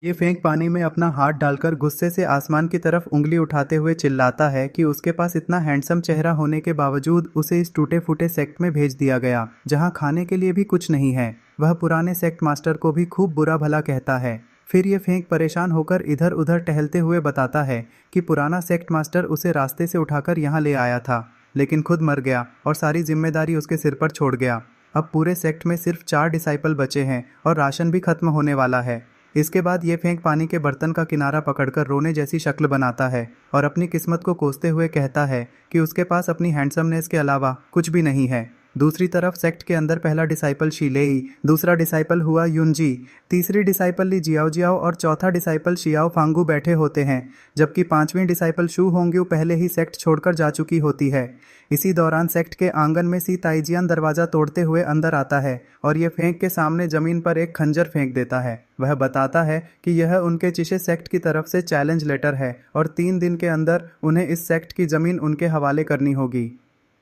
ये फेंक पानी में अपना हाथ डालकर गुस्से से आसमान की तरफ उंगली उठाते हुए चिल्लाता है कि उसके पास इतना हैंडसम चेहरा होने के बावजूद उसे इस टूटे फूटे सेक्ट में भेज दिया गया जहां खाने के लिए भी कुछ नहीं है। वह पुराने सेक्ट मास्टर को भी खूब बुरा भला कहता है। फिर ये फेंक परेशान होकर इधर उधर टहलते हुए बताता है कि पुराना सेक्ट मास्टर उसे रास्ते से उठाकर यहाँ ले आया था, लेकिन खुद मर गया और सारी जिम्मेदारी उसके सिर पर छोड़ गया। अब पूरे सेक्ट में सिर्फ 4 डिसाइपल बचे हैं और राशन भी खत्म होने वाला है। इसके बाद ये फेंक पानी के बर्तन का किनारा पकड़कर रोने जैसी शक्ल बनाता है और अपनी किस्मत को कोसते हुए कहता है कि उसके पास अपनी हैंडसमनेस के अलावा कुछ भी नहीं है। दूसरी तरफ सेक्ट के अंदर पहला डिसाइपल शीलेई, दूसरा डिसाइपल हुआ युनजी, तीसरी डिसाइपल ली जियाओ जियाओ और चौथा डिसाइपल शियाओ फांगू बैठे होते हैं, जबकि पांचवीं डिसाइपल शू होंग्यू पहले ही सेक्ट छोड़कर जा चुकी होती है। इसी दौरान सेक्ट के आंगन में सी ताइजियान दरवाजा तोड़ते हुए अंदर आता है और ये फेंक के सामने जमीन पर एक खंजर फेंक देता है। वह बताता है कि यह उनके चिशे सेक्ट की तरफ से चैलेंज लेटर है और 3 दिन के अंदर उन्हें इस सेक्ट की जमीन उनके हवाले करनी होगी।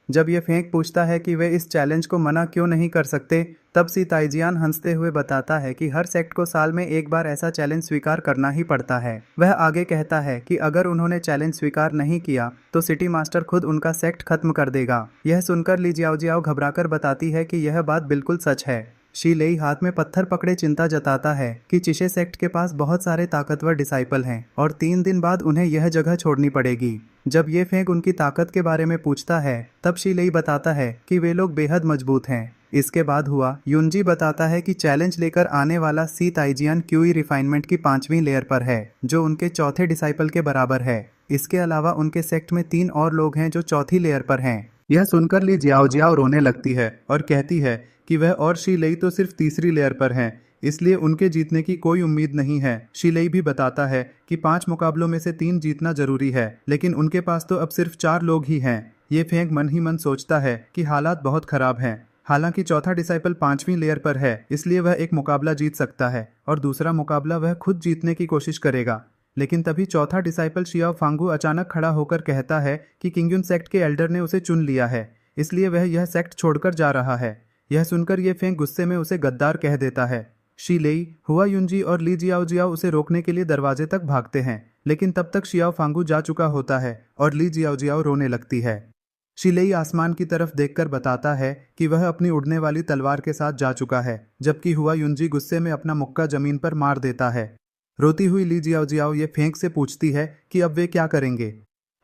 जब ये फेंक पूछता है कि वे इस चैलेंज को मना क्यों नहीं कर सकते, तब सी ताइजियान हंसते हुए बताता है कि हर सेक्ट को साल में एक बार ऐसा चैलेंज स्वीकार करना ही पड़ता है। वह आगे कहता है कि अगर उन्होंने चैलेंज स्वीकार नहीं किया तो सिटी मास्टर खुद उनका सेक्ट खत्म कर देगा। यह सुनकर ली जियाओ जियाओ घबराकर बताती है कि यह बात बिल्कुल सच है। शीलेई हाथ में पत्थर पकड़े चिंता जताता है कि चिशे सेक्ट के पास बहुत सारे ताकतवर डिसाइपल हैं और 3 दिन बाद उन्हें यह जगह छोड़नी पड़ेगी। जब ये फेंक उनकी ताकत के बारे में पूछता है तब शीलेई बताता है कि वे लोग बेहद मजबूत हैं। इसके बाद हुआ युनजी बताता है कि चैलेंज लेकर आने वाला सी ताइजियन क्यूई रिफाइनमेंट की 5वीं लेयर पर है, जो उनके चौथे डिसाइपल के बराबर है। इसके अलावा उनके सेक्ट में 3 और लोग हैं जो चौथी लेयर पर हैं। यह सुनकर ली जियाओ जियाओ रोने लगती है और कहती है कि वह और शीलेई तो सिर्फ तीसरी लेयर पर हैं, इसलिए उनके जीतने की कोई उम्मीद नहीं है। शीलेई भी बताता है कि 5 मुकाबलों में से 3 जीतना जरूरी है, लेकिन उनके पास तो अब सिर्फ 4 लोग ही हैं। ये फेंक मन ही मन सोचता है कि हालात बहुत खराब हैं। हालांकि चौथा डिसाइपल 5वीं लेयर पर है, इसलिए वह एक मुकाबला जीत सकता है और दूसरा मुकाबला वह खुद जीतने की कोशिश करेगा। लेकिन तभी चौथा डिसाइपल शियाओ फांगू अचानक खड़ा होकर कहता है कि किंगयुन सेक्ट के एल्डर ने उसे चुन लिया है, इसलिए वह यह सेक्ट छोड़कर जा रहा है। यह सुनकर ये फेंक गुस्से में उसे गद्दार कह देता है। शीलेई, हुआ युनजी और ली जियाओ जियाओ उसे रोकने के लिए दरवाजे तक भागते हैं, लेकिन तब तक शियाओ फांगू जा चुका होता है और ली जियाओ जियाओ रोने लगती है। शीलेई आसमान की तरफ देखकर बताता है कि वह अपनी उड़ने वाली तलवार के साथ जा चुका है, जबकि हुआ युनजी गुस्से में अपना मुक्का जमीन पर मार देता है। रोती हुई ली जियाओ जियाओ ये फेंक से पूछती है कि अब वे क्या करेंगे।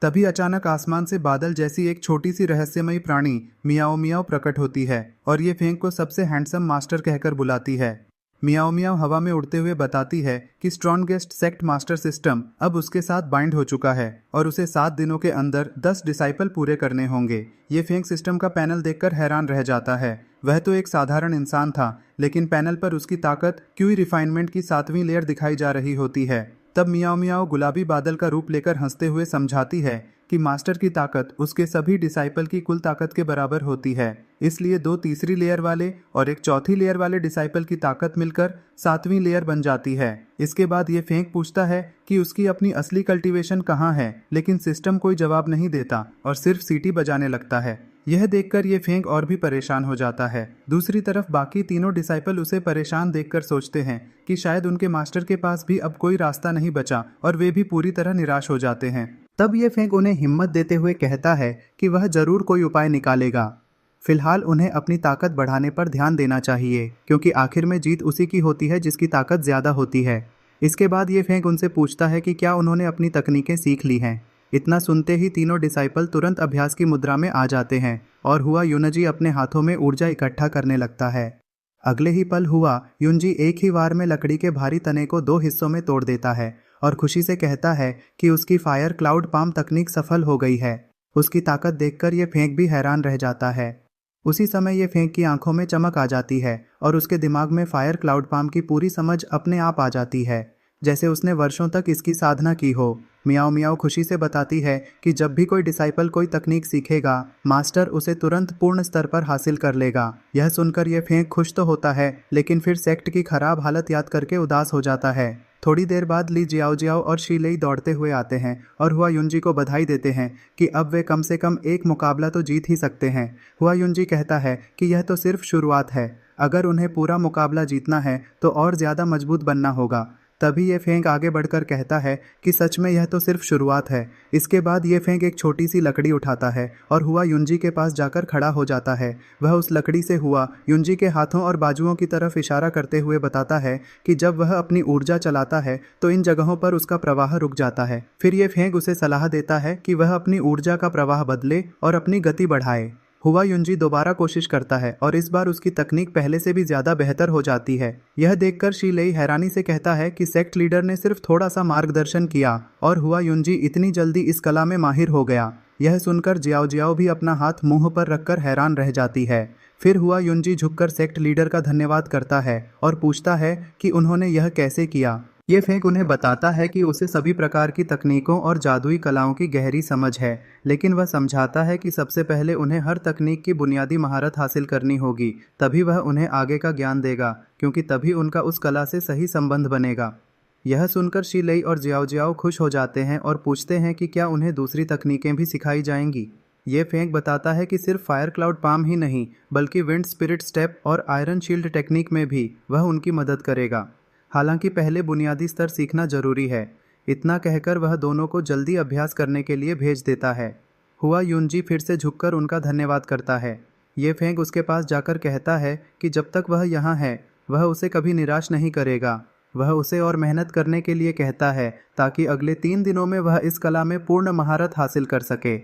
तभी अचानक आसमान से बादल जैसी एक छोटी सी रहस्यमयी प्राणी मियाओ मियाओ प्रकट होती है और ये फेंक को सबसे हैंडसम मास्टर कहकर बुलाती है। मियाओ मियाओ हवा में उड़ते हुए बताती है कि स्ट्रॉन्गेस्ट सेक्ट मास्टर सिस्टम अब उसके साथ बाइंड हो चुका है और उसे 7 दिनों के अंदर 10 डिसाइपल पूरे करने होंगे। ये फेंक सिस्टम का पैनल देखकर हैरान रह जाता है। वह तो एक साधारण इंसान था, लेकिन पैनल पर उसकी ताकत क्यूई रिफाइनमेंट की 7वीं लेयर दिखाई जा रही होती है। तब मियाओ मियाओ गुलाबी बादल का रूप लेकर हंसते हुए समझाती है कि मास्टर की ताकत उसके सभी डिसाइपल की कुल ताकत के बराबर होती है, इसलिए 2 तीसरी लेयर वाले और एक चौथी लेयर वाले डिसाइपल की ताकत मिलकर 7वीं लेयर बन जाती है। इसके बाद ये फेंक पूछता है कि उसकी अपनी असली कल्टीवेशन कहाँ है, लेकिन सिस्टम कोई जवाब नहीं देता और सिर्फ सीटी बजाने लगता है। यह देखकर ये फेंक और भी परेशान हो जाता है। दूसरी तरफ बाकी तीनों डिसाइपल उसे परेशान देखकर सोचते हैं कि शायद उनके मास्टर के पास भी अब कोई रास्ता नहीं बचा और वे भी पूरी तरह निराश हो जाते हैं। तब ये फेंक उन्हें हिम्मत देते हुए कहता है कि वह जरूर कोई उपाय निकालेगा। फिलहाल उन्हें अपनी ताकत बढ़ाने पर ध्यान देना चाहिए, क्योंकि आखिर में जीत उसी की होती है जिसकी ताकत ज्यादा होती है। इसके बाद ये फेंक उनसे पूछता है कि क्या उन्होंने अपनी तकनीकें सीख ली हैं। इतना सुनते ही तीनों डिसाइपल तुरंत अभ्यास की मुद्रा में आ जाते हैं और हुआ युनजी अपने हाथों में ऊर्जा इकट्ठा करने लगता है। अगले ही पल हुआ युनजी एक ही वार में लकड़ी के भारी तने को 2 हिस्सों में तोड़ देता है और खुशी से कहता है कि उसकी फायर क्लाउड पाम तकनीक सफल हो गई है। उसकी ताकत देखकर ये फेंक भी हैरान रह जाता है। उसी समय ये फेंक की आंखों में चमक आ जाती है और उसके दिमाग में फायर क्लाउड पाम की पूरी समझ अपने आप आ जाती है, जैसे उसने वर्षों तक इसकी साधना की हो। मियाओ मियाओ खुशी से बताती है कि जब भी कोई डिसाइपल कोई तकनीक सीखेगा, मास्टर उसे तुरंत पूर्ण स्तर पर हासिल कर लेगा। यह सुनकर यह फेंक खुश तो होता है, लेकिन फिर सेक्ट की खराब हालत याद करके उदास हो जाता है। थोड़ी देर बाद ली जियाओ जियाओ और शीलेई दौड़ते हुए आते हैं और हुआ युनजी को बधाई देते हैं कि अब वे कम से कम एक मुकाबला तो जीत ही सकते हैं। हुआ युनजी कहता है कि यह तो सिर्फ शुरुआत है, अगर उन्हें पूरा मुकाबला जीतना है तो और ज़्यादा मजबूत बनना होगा। तभी ये फेंग आगे बढ़कर कहता है कि सच में यह तो सिर्फ शुरुआत है। इसके बाद ये फेंग एक छोटी सी लकड़ी उठाता है और हुआ युंजी के पास जाकर खड़ा हो जाता है। वह उस लकड़ी से हुआ युंजी के हाथों और बाजुओं की तरफ इशारा करते हुए बताता है कि जब वह अपनी ऊर्जा चलाता है तो इन जगहों पर उसका प्रवाह रुक जाता है। फिर ये फेंग उसे सलाह देता है कि वह अपनी ऊर्जा का प्रवाह बदले और अपनी गति बढ़ाए। हुआ युंजी दोबारा कोशिश करता है और इस बार उसकी तकनीक पहले से भी ज्यादा बेहतर हो जाती है। यह देखकर शी लेई हैरानी से कहता है कि सेक्ट लीडर ने सिर्फ थोड़ा सा मार्गदर्शन किया और हुआ युंजी इतनी जल्दी इस कला में माहिर हो गया। यह सुनकर जियाओ जियाओ भी अपना हाथ मुंह पर रखकर हैरान रह जाती है। फिर हुआ युंजी झुककर सेक्ट लीडर का धन्यवाद करता है और पूछता है कि उन्होंने यह कैसे किया। ये फेंक उन्हें बताता है कि उसे सभी प्रकार की तकनीकों और जादुई कलाओं की गहरी समझ है, लेकिन वह समझाता है कि सबसे पहले उन्हें हर तकनीक की बुनियादी महारत हासिल करनी होगी, तभी वह उन्हें आगे का ज्ञान देगा, क्योंकि तभी उनका उस कला से सही संबंध बनेगा। यह सुनकर शी लेई और जियाओ जियाओ खुश हो जाते हैं और पूछते हैं कि क्या उन्हें दूसरी तकनीकें भी सिखाई जाएंगी। ये फेंक बताता है कि सिर्फ फायर क्लाउड पाम ही नहीं, बल्कि विंड स्पिरिट स्टेप और आयरन शील्ड टेक्निक में भी वह उनकी मदद करेगा। हालांकि पहले बुनियादी स्तर सीखना जरूरी है। इतना कहकर वह दोनों को जल्दी अभ्यास करने के लिए भेज देता है। हुआ युंजी फिर से झुककर उनका धन्यवाद करता है। ये फेंग उसके पास जाकर कहता है कि जब तक वह यहाँ है वह उसे कभी निराश नहीं करेगा। वह उसे और मेहनत करने के लिए कहता है ताकि अगले 3 दिनों में वह इस कला में पूर्ण महारत हासिल कर सके।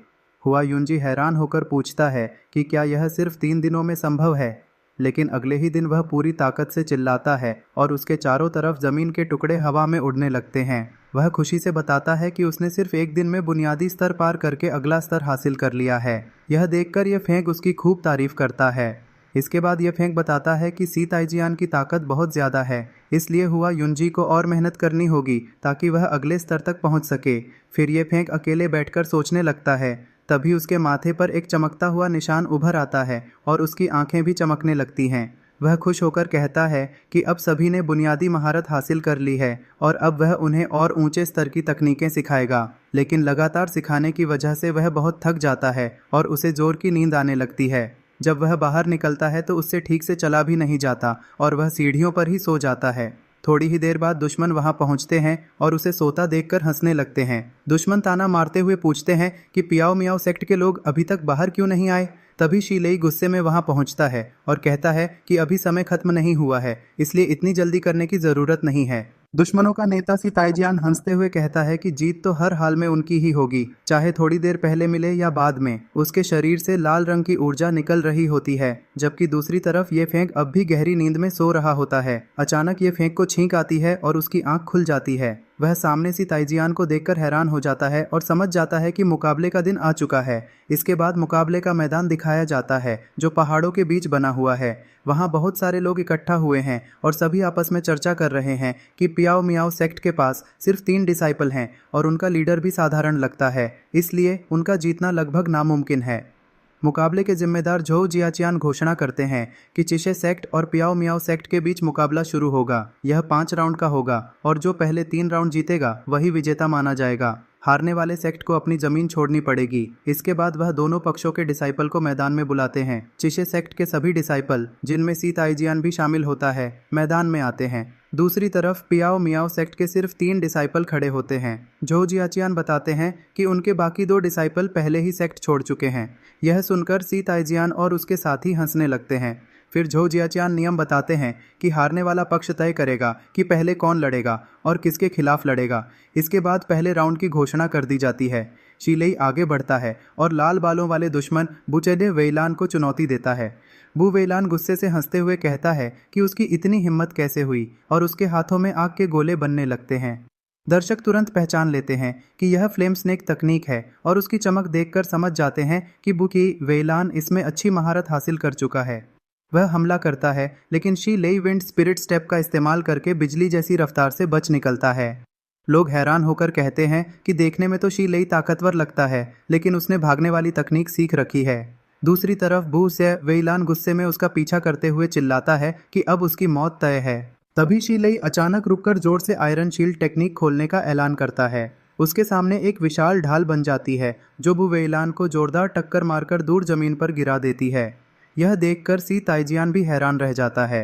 हुआ युंजी हैरान होकर पूछता है कि क्या यह सिर्फ 3 दिनों में संभव है, लेकिन अगले ही दिन वह पूरी ताकत से चिल्लाता है और उसके चारों तरफ जमीन के टुकड़े हवा में उड़ने लगते हैं। वह खुशी से बताता है कि उसने सिर्फ 1 दिन में बुनियादी स्तर पार करके अगला स्तर हासिल कर लिया है। यह देखकर यह फेंग उसकी खूब तारीफ करता है। इसके बाद यह फेंग बताता है कि सी ताइजियान की ताकत बहुत ज़्यादा है, इसलिए हुआ युंजी को और मेहनत करनी होगी ताकि वह अगले स्तर तक पहुंच सके। फिर ये फेंग अकेले बैठकर सोचने लगता है। तभी उसके माथे पर एक चमकता हुआ निशान उभर आता है और उसकी आंखें भी चमकने लगती हैं। वह खुश होकर कहता है कि अब सभी ने बुनियादी महारत हासिल कर ली है और अब वह उन्हें और ऊंचे स्तर की तकनीकें सिखाएगा। लेकिन लगातार सिखाने की वजह से वह बहुत थक जाता है और उसे जोर की नींद आने लगती है। जब वह बाहर निकलता है तो उससे ठीक से चला भी नहीं जाता और वह सीढ़ियों पर ही सो जाता है। थोड़ी ही देर बाद दुश्मन वहां पहुंचते हैं और उसे सोता देखकर हंसने लगते हैं। दुश्मन ताना मारते हुए पूछते हैं कि पियाओ मियाओ सेक्ट के लोग अभी तक बाहर क्यों नहीं आए। तभी शी लेई गुस्से में वहां पहुंचता है और कहता है कि अभी समय खत्म नहीं हुआ है, इसलिए इतनी जल्दी करने की जरूरत नहीं है। दुश्मनों का नेता सी ताइजियान हंसते हुए कहता है कि जीत तो हर हाल में उनकी ही होगी, चाहे थोड़ी देर पहले मिले या बाद में। उसके शरीर से लाल रंग की ऊर्जा निकल रही होती है, जबकि दूसरी तरफ ये फेंक अब भी गहरी नींद में सो रहा होता है। अचानक ये फेंक को छींक आती है और उसकी आंख खुल जाती है। वह सामने सी ताइजियान को देखकर हैरान हो जाता है और समझ जाता है कि मुकाबले का दिन आ चुका है। इसके बाद मुकाबले का मैदान दिखाया जाता है जो पहाड़ों के बीच बना हुआ है। वहाँ बहुत सारे लोग इकट्ठा हुए हैं और सभी आपस में चर्चा कर रहे हैं कि पियाओ मियाओ सेक्ट के पास सिर्फ 3 डिसाइपल हैं और उनका लीडर भी साधारण लगता है, इसलिए उनका जीतना लगभग नामुमकिन है। मुकाबले के जिम्मेदार झोउ जियाचियान घोषणा करते हैं कि चिशे सेक्ट और पियाओ मियाओ सेक्ट के बीच मुकाबला शुरू होगा। यह 5 राउंड का होगा और जो पहले 3 राउंड जीतेगा वही विजेता माना जाएगा। हारने वाले सेक्ट को अपनी जमीन छोड़नी पड़ेगी। इसके बाद वह दोनों पक्षों के डिसाइपल को मैदान में बुलाते हैं। चिशे सेक्ट के सभी डिसाइपल, जिनमें सी ताइजियान भी शामिल होता है, मैदान में आते हैं। दूसरी तरफ पियाओ मियाओ सेक्ट के सिर्फ 3 डिसाइपल खड़े होते हैं। झोउ जियाचियान बताते हैं कि उनके बाकी 2 डिसाइपल पहले ही सेक्ट छोड़ चुके हैं। यह सुनकर सी ताइजियान और उसके साथी हंसने लगते हैं। फिर झोउ जियाचियान नियम बताते हैं कि हारने वाला पक्ष तय करेगा कि पहले कौन लड़ेगा और किसके खिलाफ लड़ेगा। इसके बाद पहले राउंड की घोषणा कर दी जाती है। शी लेई आगे बढ़ता है और लाल बालों वाले दुश्मन बुचेडे वेइलान को चुनौती देता है। बू वेइलान गुस्से से हंसते हुए कहता है कि उसकी इतनी हिम्मत कैसे हुई और उसके हाथों में आग के गोले बनने लगते हैं। दर्शक तुरंत पहचान लेते हैं कि यह फ्लेम स्नेक तकनीक है और उसकी चमक देखकर समझ जाते हैं कि बुकी वेइलान इसमें अच्छी महारत हासिल कर चुका है। वह हमला करता है, लेकिन शी लेई विंड स्पिरिट स्टेप का इस्तेमाल करके बिजली जैसी रफ्तार से बच निकलता है। लोग हैरान होकर कहते हैं कि देखने में तो शी लेई ताकतवर लगता है, लेकिन उसने भागने वाली तकनीक सीख रखी है। दूसरी तरफ बू से वेइलान गुस्से में उसका पीछा करते हुए चिल्लाता है कि अब उसकी मौत तय है। तभी शी लेई अचानक रुककर जोर से आयरन शील्ड टेक्निक खोलने का ऐलान करता है। उसके सामने एक विशाल ढाल बन जाती है जो बू वेइलान को जोरदार टक्कर मारकर दूर जमीन पर गिरा देती है। यह देखकर सी ताइजियान भी हैरान रह जाता है।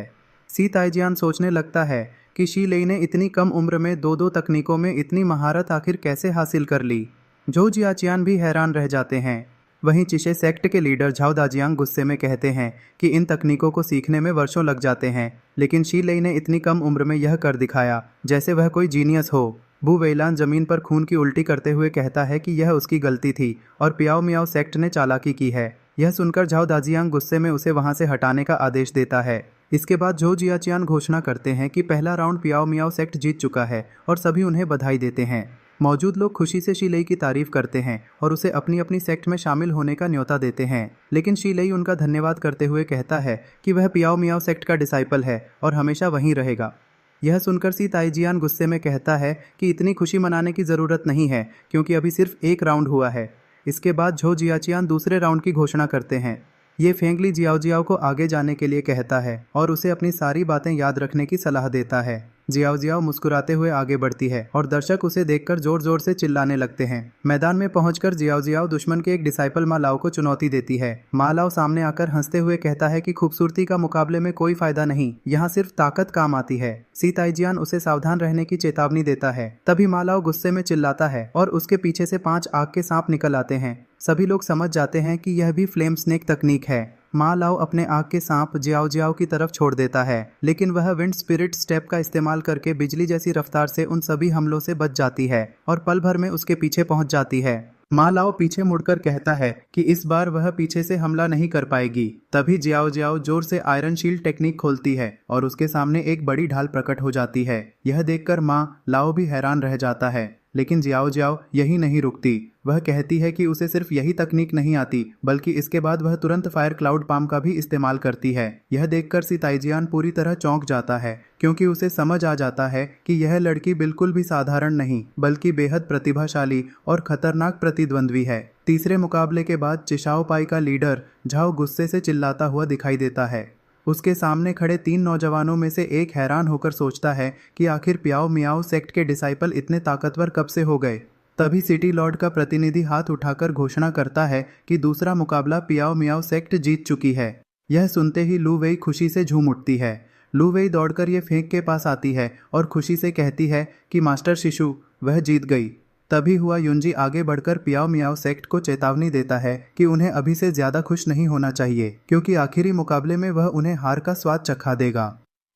सी ताइजियान सोचने लगता है कि शी लेई ने इतनी कम उम्र में दो दो तकनीकों में इतनी महारत आखिर कैसे हासिल कर ली। झोउ जियाचियान भी हैरान रह जाते हैं। वहीं चिशे सेक्ट के लीडर झाओ दाजियांग गुस्से में कहते हैं कि इन तकनीकों को सीखने में वर्षों लग जाते हैं, लेकिन शी लेई ने इतनी कम उम्र में यह कर दिखाया जैसे वह कोई जीनियस हो। बू वेइलान जमीन पर खून की उल्टी करते हुए कहता है कि यह उसकी गलती थी और पियाओ मियाओ सेक्ट ने चालाकी की है। यह सुनकर झाओ दाजियांग गुस्से में उसे वहां से हटाने का आदेश देता है। इसके बाद झोउ जियाचियान घोषणा करते हैं कि पहला राउंड पियाओ मियाओ सेक्ट जीत चुका है और सभी उन्हें बधाई देते हैं। मौजूद लोग खुशी से शी लेई की तारीफ करते हैं और उसे अपनी अपनी सेक्ट में शामिल होने का न्योता देते हैं, लेकिन शी लेई उनका धन्यवाद करते हुए कहता है कि वह पियाओ मियाओ सेक्ट का डिसाइपल है और हमेशा वहीं रहेगा। यह सुनकर सी ताइजियान गुस्से में कहता है कि इतनी खुशी मनाने की ज़रूरत नहीं है क्योंकि अभी सिर्फ एक राउंड हुआ है। इसके बाद झोउ जियाचियान दूसरे राउंड की घोषणा करते हैं। ये फेंगली जियाओ जियाओ को आगे जाने के लिए कहता है और उसे अपनी सारी बातें याद रखने की सलाह देता है। जियाओ जियाओ मुस्कुराते हुए आगे बढ़ती है और दर्शक उसे देखकर जोर जोर से चिल्लाने लगते हैं। मैदान में पहुंचकर जियाओ जियाओ दुश्मन के एक डिसाइपल मा लाओ को चुनौती देती है। मा लाओ सामने आकर हंसते हुए कहता है कि खूबसूरती का मुकाबले में कोई फायदा नहीं, यहाँ सिर्फ ताकत काम आती है। सी ताइजियान उसे सावधान रहने की चेतावनी देता है। तभी मा लाओ गुस्से में चिल्लाता है और उसके पीछे से 5 आग के सांप निकल आते हैं। सभी लोग समझ जाते हैं कि यह भी फ्लेम स्नेक तकनीक है। मा लाओ अपने आग के सांप जियाओ जियाओ की तरफ छोड़ देता है, लेकिन वह विंड स्पिरिट स्टेप का इस्तेमाल करके बिजली जैसी रफ्तार से उन सभी हमलों से बच जाती है और पल भर में उसके पीछे पहुंच जाती है। मा लाओ पीछे मुड़कर कहता है कि इस बार वह पीछे से हमला नहीं कर पाएगी। तभी जियाओ जियाओ जोर से आयरन शील्ड टेक्निक खोलती है और उसके सामने एक बड़ी ढाल प्रकट हो जाती है। यह देखकर मा लाओ भी हैरान रह जाता है, लेकिन जियाओ जियाओ यही नहीं रुकती। वह कहती है कि उसे सिर्फ यही तकनीक नहीं आती, बल्कि इसके बाद वह तुरंत फायर क्लाउड पाम का भी इस्तेमाल करती है। यह देखकर सी ताइजियान पूरी तरह चौंक जाता है, क्योंकि उसे समझ आ जाता है कि यह लड़की बिल्कुल भी साधारण नहीं, बल्कि बेहद प्रतिभाशाली और खतरनाक प्रतिद्वंद्वी है। तीसरे मुकाबले के बाद चिशाओ पाई का लीडर झाओ गुस्से से चिल्लाता हुआ दिखाई देता है। उसके सामने खड़े 3 नौजवानों में से एक हैरान होकर सोचता है कि आखिर पियाओ मियाओ सेक्ट के डिसाइपल इतने ताकतवर कब से हो गए। तभी सिटी लॉर्ड का प्रतिनिधि हाथ उठाकर घोषणा करता है कि दूसरा मुकाबला पियाओ मियाओ सेक्ट जीत चुकी है। यह सुनते ही लू वेई खुशी से झूम उठती है। लू वेई दौड़कर ये फेंक के पास आती है और खुशी से कहती है कि मास्टर शिशु, वह जीत गई। तभी हुआ युंजी आगे बढ़कर पियाओ मियाओ सेक्ट को चेतावनी देता है कि उन्हें अभी से ज्यादा खुश नहीं होना चाहिए, क्योंकि आखिरी मुकाबले में वह उन्हें हार का स्वाद चखा देगा।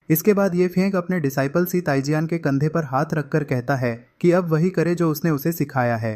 इसके बाद ये फेंक अपने डिसाइपल सी ताइजियान के कंधे पर हाथ रखकर कहता है कि अब वही करे जो उसने उसे सिखाया है।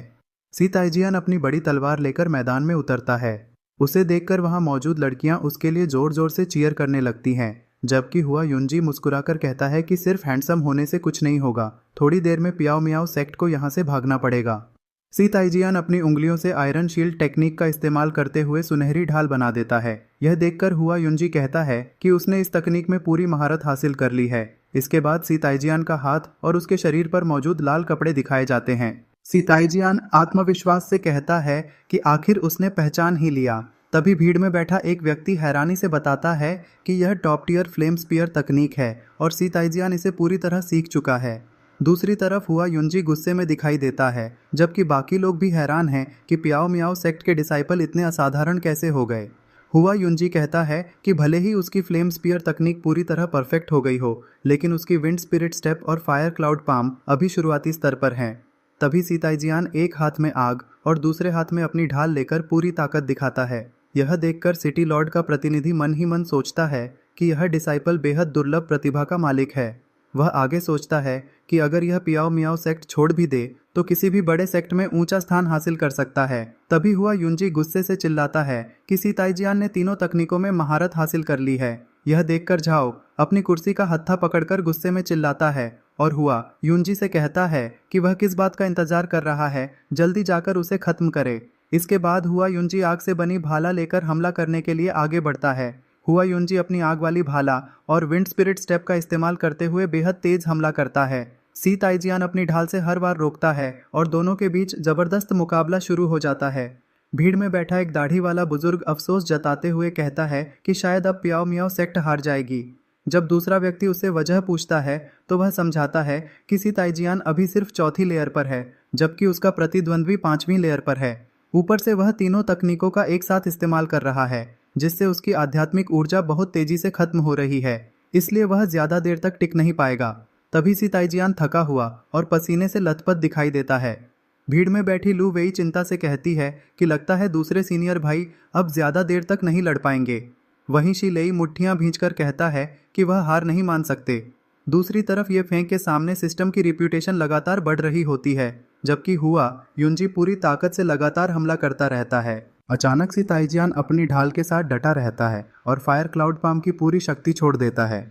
सी ताइजियान अपनी बड़ी तलवार लेकर मैदान में उतरता है। उसे देखकर वहां मौजूद लड़कियां उसके लिए जोर जोर से चीयर करने लगती हैं, जबकि हुआ युंजी मुस्कुराकर कहता है कि सिर्फ हैंडसम होने से कुछ नहीं होगा, थोड़ी देर में पियाओ मियाओ सेक्ट को यहाँ से भागना पड़ेगा। सी ताइजियान अपनी उंगलियों से आयरन शील्ड टेक्निक का इस्तेमाल करते हुए सुनहरी ढाल बना देता है। यह देखकर हुआ युंजी कहता है कि उसने इस तकनीक में पूरी महारत हासिल कर ली है। इसके बाद सी ताइजियान का हाथ और उसके शरीर पर मौजूद लाल कपड़े दिखाए जाते हैं। सी ताइजियान आत्मविश्वास से कहता है कि आखिर उसने पहचान ही लिया। तभी भीड़ में बैठा एक व्यक्ति हैरानी से बताता है कि यह टॉप टियर फ्लेम स्पीयर तकनीक है और सी ताइजियान इसे पूरी तरह सीख चुका है। दूसरी तरफ हुआ युंजी गुस्से में दिखाई देता है, जबकि बाकी लोग भी हैरान हैं कि पियाओ मियाओ सेक्ट के डिसाइपल इतने असाधारण कैसे हो गए। हुआ युंजी कहता है कि भले ही उसकी फ्लेम स्पीयर तकनीक पूरी तरह परफेक्ट हो गई हो, लेकिन उसकी विंड स्पिरिट स्टेप और फायर क्लाउड पाम अभी शुरुआती स्तर पर हैं। तभी सी ताइजियान एक हाथ में आग और दूसरे हाथ में अपनी ढाल लेकर पूरी ताकत दिखाता है। यह देखकर सिटी लॉर्ड का प्रतिनिधि मन ही मन सोचता है कि यह डिसाइपल बेहद दुर्लभ प्रतिभा का मालिक है। वह आगे सोचता है कि अगर यह पियाओ मियाओ सेक्ट छोड़ भी दे तो किसी भी बड़े सेक्ट में ऊंचा स्थान हासिल कर सकता है। तभी हुआ युंजी गुस्से से चिल्लाता है कि सी ताइजियान ने तीनों तकनीकों में महारत हासिल कर ली है। यह देखकर झाओ अपनी कुर्सी का हत्था पकड़कर गुस्से में चिल्लाता है और हुआ युंजी से कहता है कि वह किस बात का इंतजार कर रहा है, जल्दी जाकर उसे खत्म करे। इसके बाद हुआ युंजी आग से बनी भाला लेकर हमला करने के लिए आगे बढ़ता है। हुआ युंजी अपनी आग वाली भाला और विंड स्पिरिट स्टेप का इस्तेमाल करते हुए बेहद तेज हमला करता है। सी ताइजियान अपनी ढाल से हर बार रोकता है और दोनों के बीच जबरदस्त मुकाबला शुरू हो जाता है। भीड़ में बैठा एक दाढ़ी वाला बुजुर्ग अफसोस जताते हुए कहता है कि शायद अब पियाओ मियाओ सेक्ट हार जाएगी। जब दूसरा व्यक्ति उससे वजह पूछता है तो वह समझाता है कि सी ताइजियान अभी सिर्फ चौथी लेयर पर है, जबकि उसका प्रतिद्वंद्वी 5वीं लेयर पर है। ऊपर से वह तीनों तकनीकों का एक साथ इस्तेमाल कर रहा है, जिससे उसकी आध्यात्मिक ऊर्जा बहुत तेजी से खत्म हो रही है, इसलिए वह ज्यादा देर तक टिक नहीं पाएगा। तभी सी ताइजियान थका हुआ और पसीने से लथपथ दिखाई देता है। भीड़ में बैठी लू वेई चिंता से कहती है कि लगता है दूसरे सीनियर भाई अब ज्यादा देर तक नहीं लड़ पाएंगे। वहीं शी लेई मुट्ठियां भींचकर कहता है कि वह हार नहीं मान सकते। दूसरी तरफ ये फेंग के सामने सिस्टम की रिप्यूटेशन लगातार बढ़ रही होती है, जबकि हुआ युंजी पूरी ताकत से लगातार हमला करता रहता है। अचानक सी ताइजियान अपनी ढाल के साथ डटा रहता है और फायर क्लाउड पाम की पूरी शक्ति छोड़ देता है।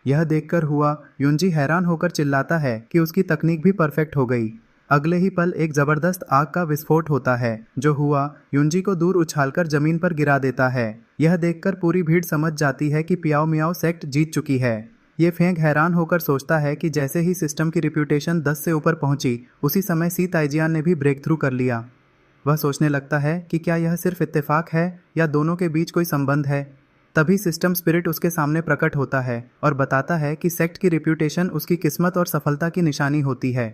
यह देखकर हुआ युंजी हैरान होकर चिल्लाता है कि उसकी तकनीक भी परफेक्ट हो गई। अगले ही पल एक जबरदस्त आग का विस्फोट होता है जो हुआ युंजी को दूर उछालकर जमीन पर गिरा देता है। यह देखकर पूरी भीड़ समझ जाती है कि पियाओ मियाओ सेक्ट जीत चुकी है। ये फेंग हैरान होकर सोचता है कि जैसे ही सिस्टम की रिप्यूटेशन 10 से ऊपर पहुंची, उसी समय सी ताइजियान ने भी ब्रेक थ्रू कर लिया। वह सोचने लगता है कि क्या यह सिर्फ इत्तेफाक है या दोनों के बीच कोई संबंध है। तभी सिस्टम स्पिरिट उसके सामने प्रकट होता है और बताता है कि सेक्ट की रिप्यूटेशन उसकी किस्मत और सफलता की निशानी होती है।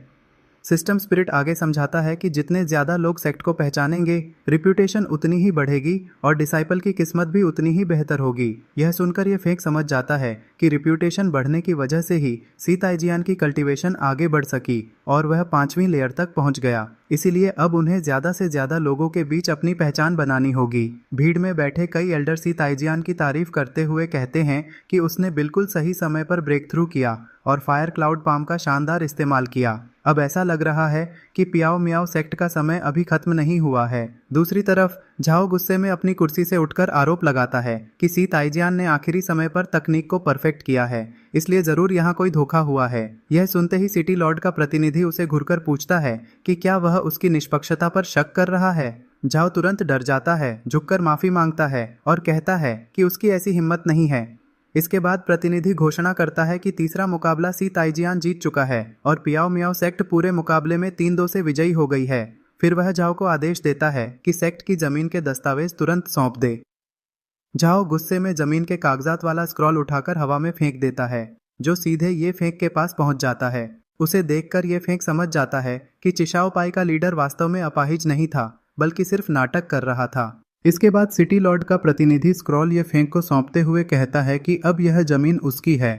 सिस्टम स्पिरिट आगे समझाता है कि जितने ज़्यादा लोग सेक्ट को पहचानेंगे, रिप्यूटेशन उतनी ही बढ़ेगी और डिसाइपल की किस्मत भी उतनी ही बेहतर होगी। यह सुनकर यह फेंक समझ जाता है कि रिप्यूटेशन बढ़ने की वजह से ही सी ताइजियान की कल्टीवेशन आगे बढ़ सकी और वह 5वीं लेयर तक पहुंच गया। इसीलिए अब उन्हें ज़्यादा से ज़्यादा लोगों के बीच अपनी पहचान बनानी होगी। भीड़ में बैठे कई एल्डर सी ताइजियान की तारीफ करते हुए कहते हैं कि उसने बिल्कुल सही समय पर ब्रेक थ्रू किया और फायर क्लाउड पाम का शानदार इस्तेमाल किया। अब ऐसा लग रहा है कि पियाओ मियाओ सेक्ट का समय अभी खत्म नहीं हुआ है। दूसरी तरफ झाओ गुस्से में अपनी कुर्सी से उठकर आरोप लगाता है कि सी ताइजियान ने आखिरी समय पर तकनीक को परफेक्ट किया है, इसलिए जरूर यहाँ कोई धोखा हुआ है। यह सुनते ही सिटी लॉर्ड का प्रतिनिधि उसे घुरकर पूछता है कि क्या वह उसकी निष्पक्षता पर शक कर रहा है। झाओ तुरंत डर जाता है, झुककर माफी मांगता है और कहता है कि उसकी ऐसी हिम्मत नहीं है। इसके बाद प्रतिनिधि घोषणा करता है कि तीसरा मुकाबला सी ताइजियान जीत चुका है और पियाओ मियाओ सेक्ट पूरे मुकाबले में 3-2 से विजयी हो गई है। फिर वह झाओ को आदेश देता है कि सेक्ट की जमीन के दस्तावेज तुरंत सौंप दे। झाओ गुस्से में जमीन के कागजात वाला स्क्रॉल उठाकर हवा में फेंक देता है, जो सीधे ये फेंक के पास पहुंच जाता है। उसे देखकर ये फेंक समझ जाता है कि चिशाओ पाई का लीडर वास्तव में अपाहिज नहीं था, बल्कि सिर्फ नाटक कर रहा था। इसके बाद सिटी लॉर्ड का प्रतिनिधि स्क्रॉल ये फेंक को सौंपते हुए कहता है कि अब यह जमीन उसकी है।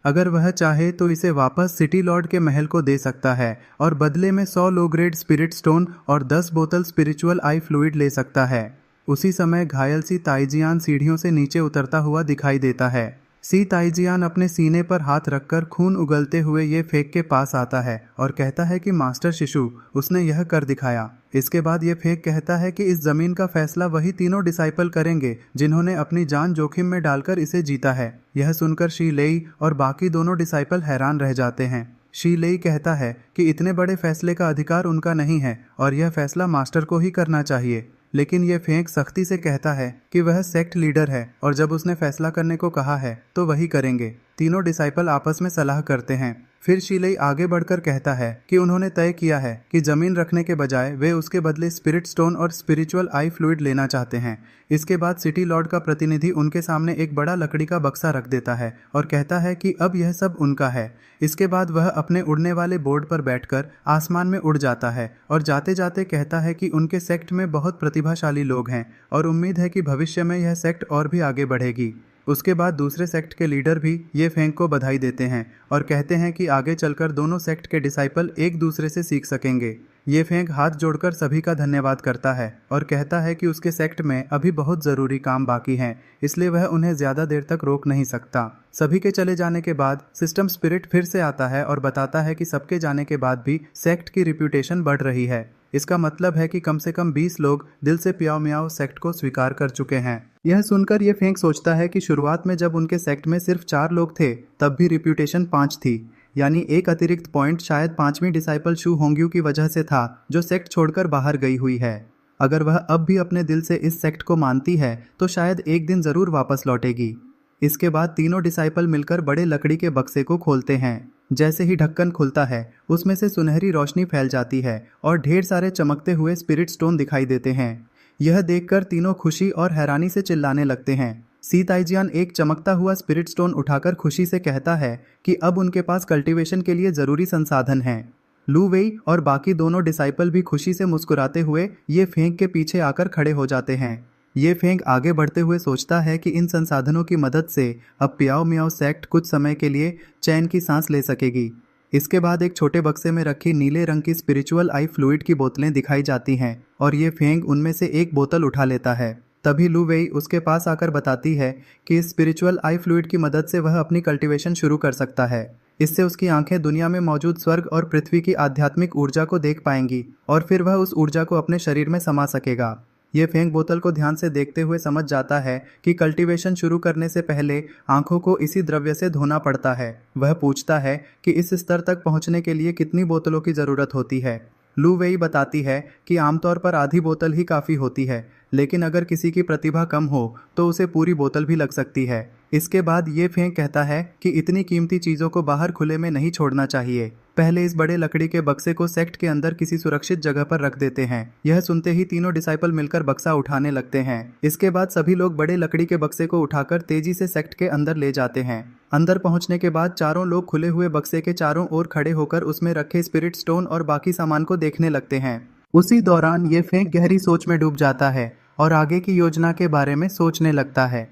अगर वह चाहे तो इसे वापस सिटी लॉर्ड के महल को दे सकता है और बदले में 100 लो ग्रेड स्पिरिट स्टोन और 10 बोतल स्पिरिचुअल आई फ्लूइड ले सकता है। उसी समय घायल सी ताइजियान सीढ़ियों से नीचे उतरता हुआ दिखाई देता है। सी ताइजियान अपने सीने पर हाथ रखकर खून उगलते हुए ये फेंक के पास आता है और कहता है कि मास्टर शिशु, उसने यह कर दिखाया। इसके बाद ये फेंक कहता है कि इस जमीन का फैसला वही तीनों डिसाइपल करेंगे जिन्होंने अपनी जान जोखिम में डालकर इसे जीता है। यह सुनकर शी लेई और बाकी दोनों डिसाइपल हैरान रह जाते हैं। शी लेई कहता है कि इतने बड़े फैसले का अधिकार उनका नहीं है और यह फैसला मास्टर को ही करना चाहिए। लेकिन यह फेंक सख्ती से कहता है कि वह सेक्ट लीडर है और जब उसने फैसला करने को कहा है तो वही करेंगे। तीनों डिसाइपल आपस में सलाह करते हैं। फिर शीलेई आगे बढ़कर कहता है कि उन्होंने तय किया है कि जमीन रखने के बजाय वे उसके बदले स्पिरिट स्टोन और स्पिरिचुअल आई फ्लूइड लेना चाहते हैं। इसके बाद सिटी लॉर्ड का प्रतिनिधि उनके सामने एक बड़ा लकड़ी का बक्सा रख देता है और कहता है कि अब यह सब उनका है। इसके बाद वह अपने उड़ने वाले बोर्ड पर बैठकर आसमान में उड़ जाता है और जाते जाते कहता है कि उनके सेक्ट में बहुत प्रतिभाशाली लोग हैं और उम्मीद है कि भविष्य में यह सेक्ट और भी आगे बढ़ेगी। उसके बाद दूसरे सेक्ट के लीडर भी ये फेंक को बधाई देते हैं और कहते हैं कि आगे चलकर दोनों सेक्ट के डिसाइपल एक दूसरे से सीख सकेंगे। ये फेंक हाथ जोड़कर सभी का धन्यवाद करता है और कहता है कि उसके सेक्ट में अभी बहुत ज़रूरी काम बाकी हैं, इसलिए वह उन्हें ज़्यादा देर तक रोक नहीं सकता। सभी के चले जाने के बाद सिस्टम स्पिरिट फिर से आता है और बताता है कि सबके जाने के बाद भी सेक्ट की रिप्यूटेशन बढ़ रही है। इसका मतलब है कि कम से कम 20 लोग दिल से पियाओ मियाओ सेक्ट को स्वीकार कर चुके हैं। यह सुनकर ये फेंक सोचता है कि शुरुआत में जब उनके सेक्ट में सिर्फ 4 लोग थे तब भी रिप्यूटेशन 5 थी, यानी एक अतिरिक्त पॉइंट शायद 5वीं डिसाइपल शू होंग्यू की वजह से था जो सेक्ट छोड़कर बाहर गई हुई है। अगर वह अब भी अपने दिल से इस सेक्ट को मानती है तो शायद एक दिन ज़रूर वापस लौटेगी। इसके बाद तीनों डिसाइपल मिलकर बड़े लकड़ी के बक्से को खोलते हैं। जैसे ही ढक्कन खुलता है उसमें से सुनहरी रोशनी फैल जाती है और ढेर सारे चमकते हुए स्पिरिट स्टोन दिखाई देते हैं। यह देखकर तीनों खुशी और हैरानी से चिल्लाने लगते हैं। सी ताइजियान एक चमकता हुआ स्पिरिट स्टोन उठाकर खुशी से कहता है कि अब उनके पास कल्टीवेशन के लिए ज़रूरी संसाधन हैं। लू वेई और बाकी दोनों डिसाइपल भी खुशी से मुस्कुराते हुए ये फेंक के पीछे आकर खड़े हो जाते हैं। ये फेंक आगे बढ़ते हुए सोचता है कि इन संसाधनों की मदद से अब पियाओ मियाओ सेक्ट कुछ समय के लिए चैन की सांस ले सकेगी। इसके बाद एक छोटे बक्से में रखी नीले रंग की स्पिरिचुअल आई फ्लूइड की बोतलें दिखाई जाती हैं और ये फेंग उनमें से एक बोतल उठा लेता है। तभी लू वेई उसके पास आकर बताती है कि इस स्पिरिचुअल आई फ्लूइड की मदद से वह अपनी कल्टीवेशन शुरू कर सकता है। इससे उसकी आंखें दुनिया में मौजूद स्वर्ग और पृथ्वी की आध्यात्मिक ऊर्जा को देख पाएंगी और फिर वह उस ऊर्जा को अपने शरीर में समा सकेगा। ये फेंग बोतल को ध्यान से देखते हुए समझ जाता है कि कल्टीवेशन शुरू करने से पहले आंखों को इसी द्रव्य से धोना पड़ता है। वह पूछता है कि इस स्तर तक पहुंचने के लिए कितनी बोतलों की ज़रूरत होती है। लू वेई बताती है कि आमतौर पर आधी बोतल ही काफ़ी होती है, लेकिन अगर किसी की प्रतिभा कम हो तो उसे पूरी बोतल भी लग सकती है। इसके बाद ये फेंग कहता है कि इतनी कीमती चीज़ों को बाहर खुले में नहीं छोड़ना चाहिए। पहले इस बड़े लकड़ी के बक्से को सेक्ट के अंदर किसी सुरक्षित जगह पर रख देते हैं। यह सुनते ही तीनों डिसाइपल मिलकर बक्सा उठाने लगते हैं। इसके बाद सभी लोग बड़े लकड़ी के बक्से को उठाकर तेजी से सेक्ट के अंदर ले जाते हैं। अंदर पहुंचने के बाद चारों लोग खुले हुए बक्से के चारों ओर खड़े होकर उसमें रखे स्पिरिट स्टोन और बाकी सामान को देखने लगते हैं। उसी दौरान ये फेंक गहरी सोच में डूब जाता है और आगे की योजना के बारे में सोचने लगता है।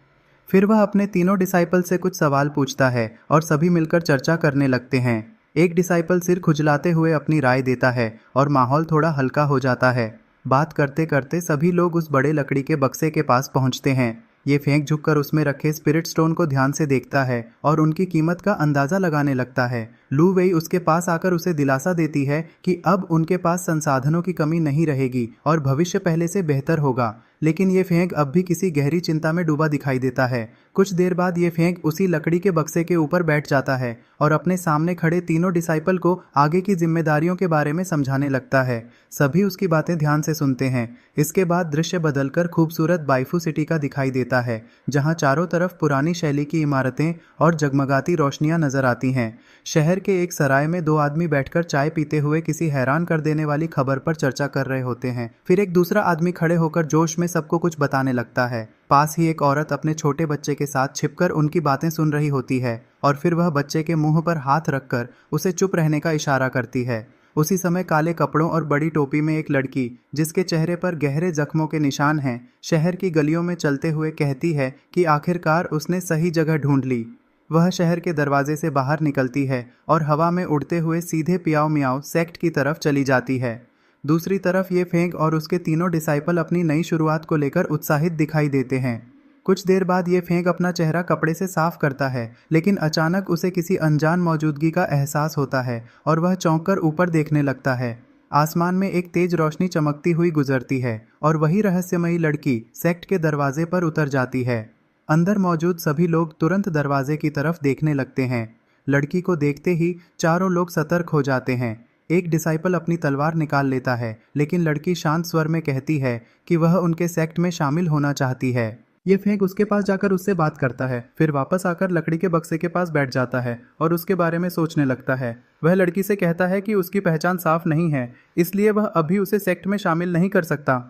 फिर वह अपने तीनों डिसाइपल से कुछ सवाल पूछता है और सभी मिलकर चर्चा करने लगते हैं। एक डिसाइपल सिर खुजलाते हुए अपनी राय देता है और माहौल थोड़ा हल्का हो जाता है। बात करते करते सभी लोग उस बड़े लकड़ी के बक्से के पास पहुंचते हैं। ये फेंक झुककर उसमें रखे स्पिरिट स्टोन को ध्यान से देखता है और उनकी कीमत का अंदाज़ा लगाने लगता है। लू वेई उसके पास आकर उसे दिलासा देती है कि अब उनके पास संसाधनों की कमी नहीं रहेगी और भविष्य पहले से बेहतर होगा। लेकिन ये फेंक अब भी किसी गहरी चिंता में डूबा दिखाई देता है। कुछ देर बाद ये फेंक उसी लकड़ी के बक्से के ऊपर बैठ जाता है और अपने सामने खड़े तीनों डिसाइपल को आगे की जिम्मेदारियों के बारे में समझाने लगता है। सभी उसकी बातें ध्यान से सुनते हैं। इसके बाद दृश्य बदलकर खूबसूरत बाइफू सिटी का दिखाई देता है, जहाँ चारों तरफ पुरानी शैली की इमारतें और जगमगाती रोशनियां नजर आती हैं। शहर के एक सराय में दो आदमी बैठकर चाय पीते हुए किसी हैरान कर देने वाली खबर पर चर्चा कर रहे होते हैं। फिर एक दूसरा आदमी खड़े होकर जोश में सबको कुछ बताने लगता है। पास ही एक औरत अपने छोटे बच्चे के साथ छिपकर उनकी बातें सुन रही होती है और फिर वह बच्चे के मुंह पर हाथ रखकर उसे चुप रहने का इशारा करती है। उसी समय काले कपड़ों और बड़ी टोपी में एक लड़की, जिसके चेहरे पर गहरे जख्मों के निशान हैं, शहर की गलियों में चलते हुए कहती है कि आखिरकार उसने सही जगह ढूंढ ली। वह शहर के दरवाजे से बाहर निकलती है और हवा में उड़ते हुए सीधे पियाओ मियाओ सेक्ट की तरफ चली जाती है। दूसरी तरफ ये फेंग और उसके तीनों डिसाइपल अपनी नई शुरुआत को लेकर उत्साहित दिखाई देते हैं। कुछ देर बाद ये फेंग अपना चेहरा कपड़े से साफ करता है, लेकिन अचानक उसे किसी अनजान मौजूदगी का एहसास होता है और वह चौंककर ऊपर देखने लगता है। आसमान में एक तेज रोशनी चमकती हुई गुजरती है और वही रहस्यमयी लड़की सेक्ट के दरवाजे पर उतर जाती है। अंदर मौजूद सभी लोग तुरंत दरवाजे की तरफ देखने लगते हैं। लड़की को देखते ही चारों लोग सतर्क हो जाते हैं। एक डिसाइपल अपनी तलवार निकाल लेता है, लेकिन लड़की शांत स्वर में कहती है कि वह उनके सेक्ट में शामिल होना चाहती है। ये फेंक उसके पास जाकर उससे बात करता है, फिर वापस आकर लकड़ी के बक्से के पास बैठ जाता है और उसके बारे में सोचने लगता है। वह लड़की से कहता है कि उसकी पहचान साफ नहीं है, इसलिए वह अभी उसे सेक्ट में शामिल नहीं कर सकता।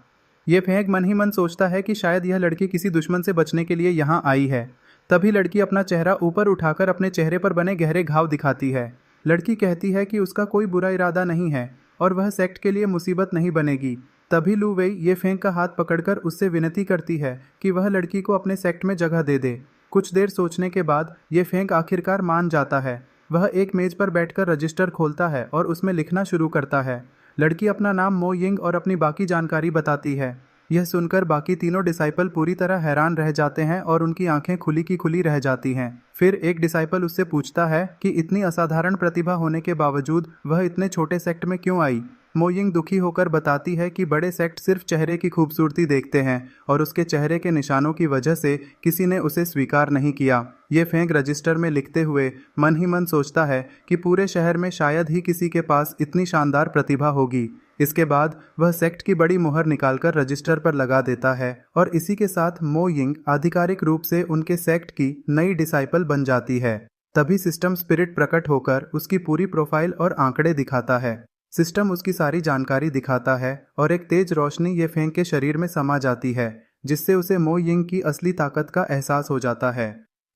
ये फेंक मन ही मन सोचता है कि शायद यह लड़की किसी दुश्मन से बचने के लिए यहाँ आई है। तभी लड़की अपना चेहरा ऊपर उठाकर अपने चेहरे पर बने गहरे घाव दिखाती है। लड़की कहती है कि उसका कोई बुरा इरादा नहीं है और वह सेक्ट के लिए मुसीबत नहीं बनेगी। तभी लू वेई ये फेंक का हाथ पकड़कर उससे विनती करती है कि वह लड़की को अपने सेक्ट में जगह दे दे। कुछ देर सोचने के बाद ये फेंक आखिरकार मान जाता है। वह एक मेज पर बैठकर रजिस्टर खोलता है और उसमें लिखना शुरू करता है। लड़की अपना नाम मो यिंग और अपनी बाकी जानकारी बताती है। यह सुनकर बाकी तीनों डिसाइपल पूरी तरह हैरान रह जाते हैं और उनकी आंखें खुली की खुली रह जाती हैं। फिर एक डिसाइपल उससे पूछता है कि इतनी असाधारण प्रतिभा होने के बावजूद वह इतने छोटे सेक्ट में क्यों आई। मो यिंग दुखी होकर बताती है कि बड़े सेक्ट सिर्फ चेहरे की खूबसूरती देखते हैं और उसके चेहरे के निशानों की वजह से किसी ने उसे स्वीकार नहीं किया। ये फेंक रजिस्टर में लिखते हुए मन ही मन सोचता है कि पूरे शहर में शायद ही किसी के पास इतनी शानदार प्रतिभा होगी। इसके बाद वह सेक्ट की बड़ी मुहर निकालकर रजिस्टर पर लगा देता है और इसी के साथ मो यिंग आधिकारिक रूप से उनके सेक्ट की नई डिसाइपल बन जाती है। तभी सिस्टम स्पिरिट प्रकट होकर उसकी पूरी प्रोफाइल और आंकड़े दिखाता है। सिस्टम उसकी सारी जानकारी दिखाता है और एक तेज रोशनी ये फेंक के शरीर में समा जाती है, जिससे उसे मो यिंग की असली ताकत का एहसास हो जाता है।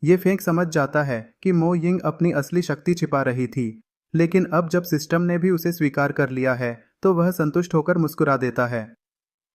ये फेंक समझ जाता है कि मो यिंग अपनी असली शक्ति छिपा रही थी, लेकिन अब जब सिस्टम ने भी उसे स्वीकार कर लिया है तो वह संतुष्ट होकर मुस्कुरा देता है।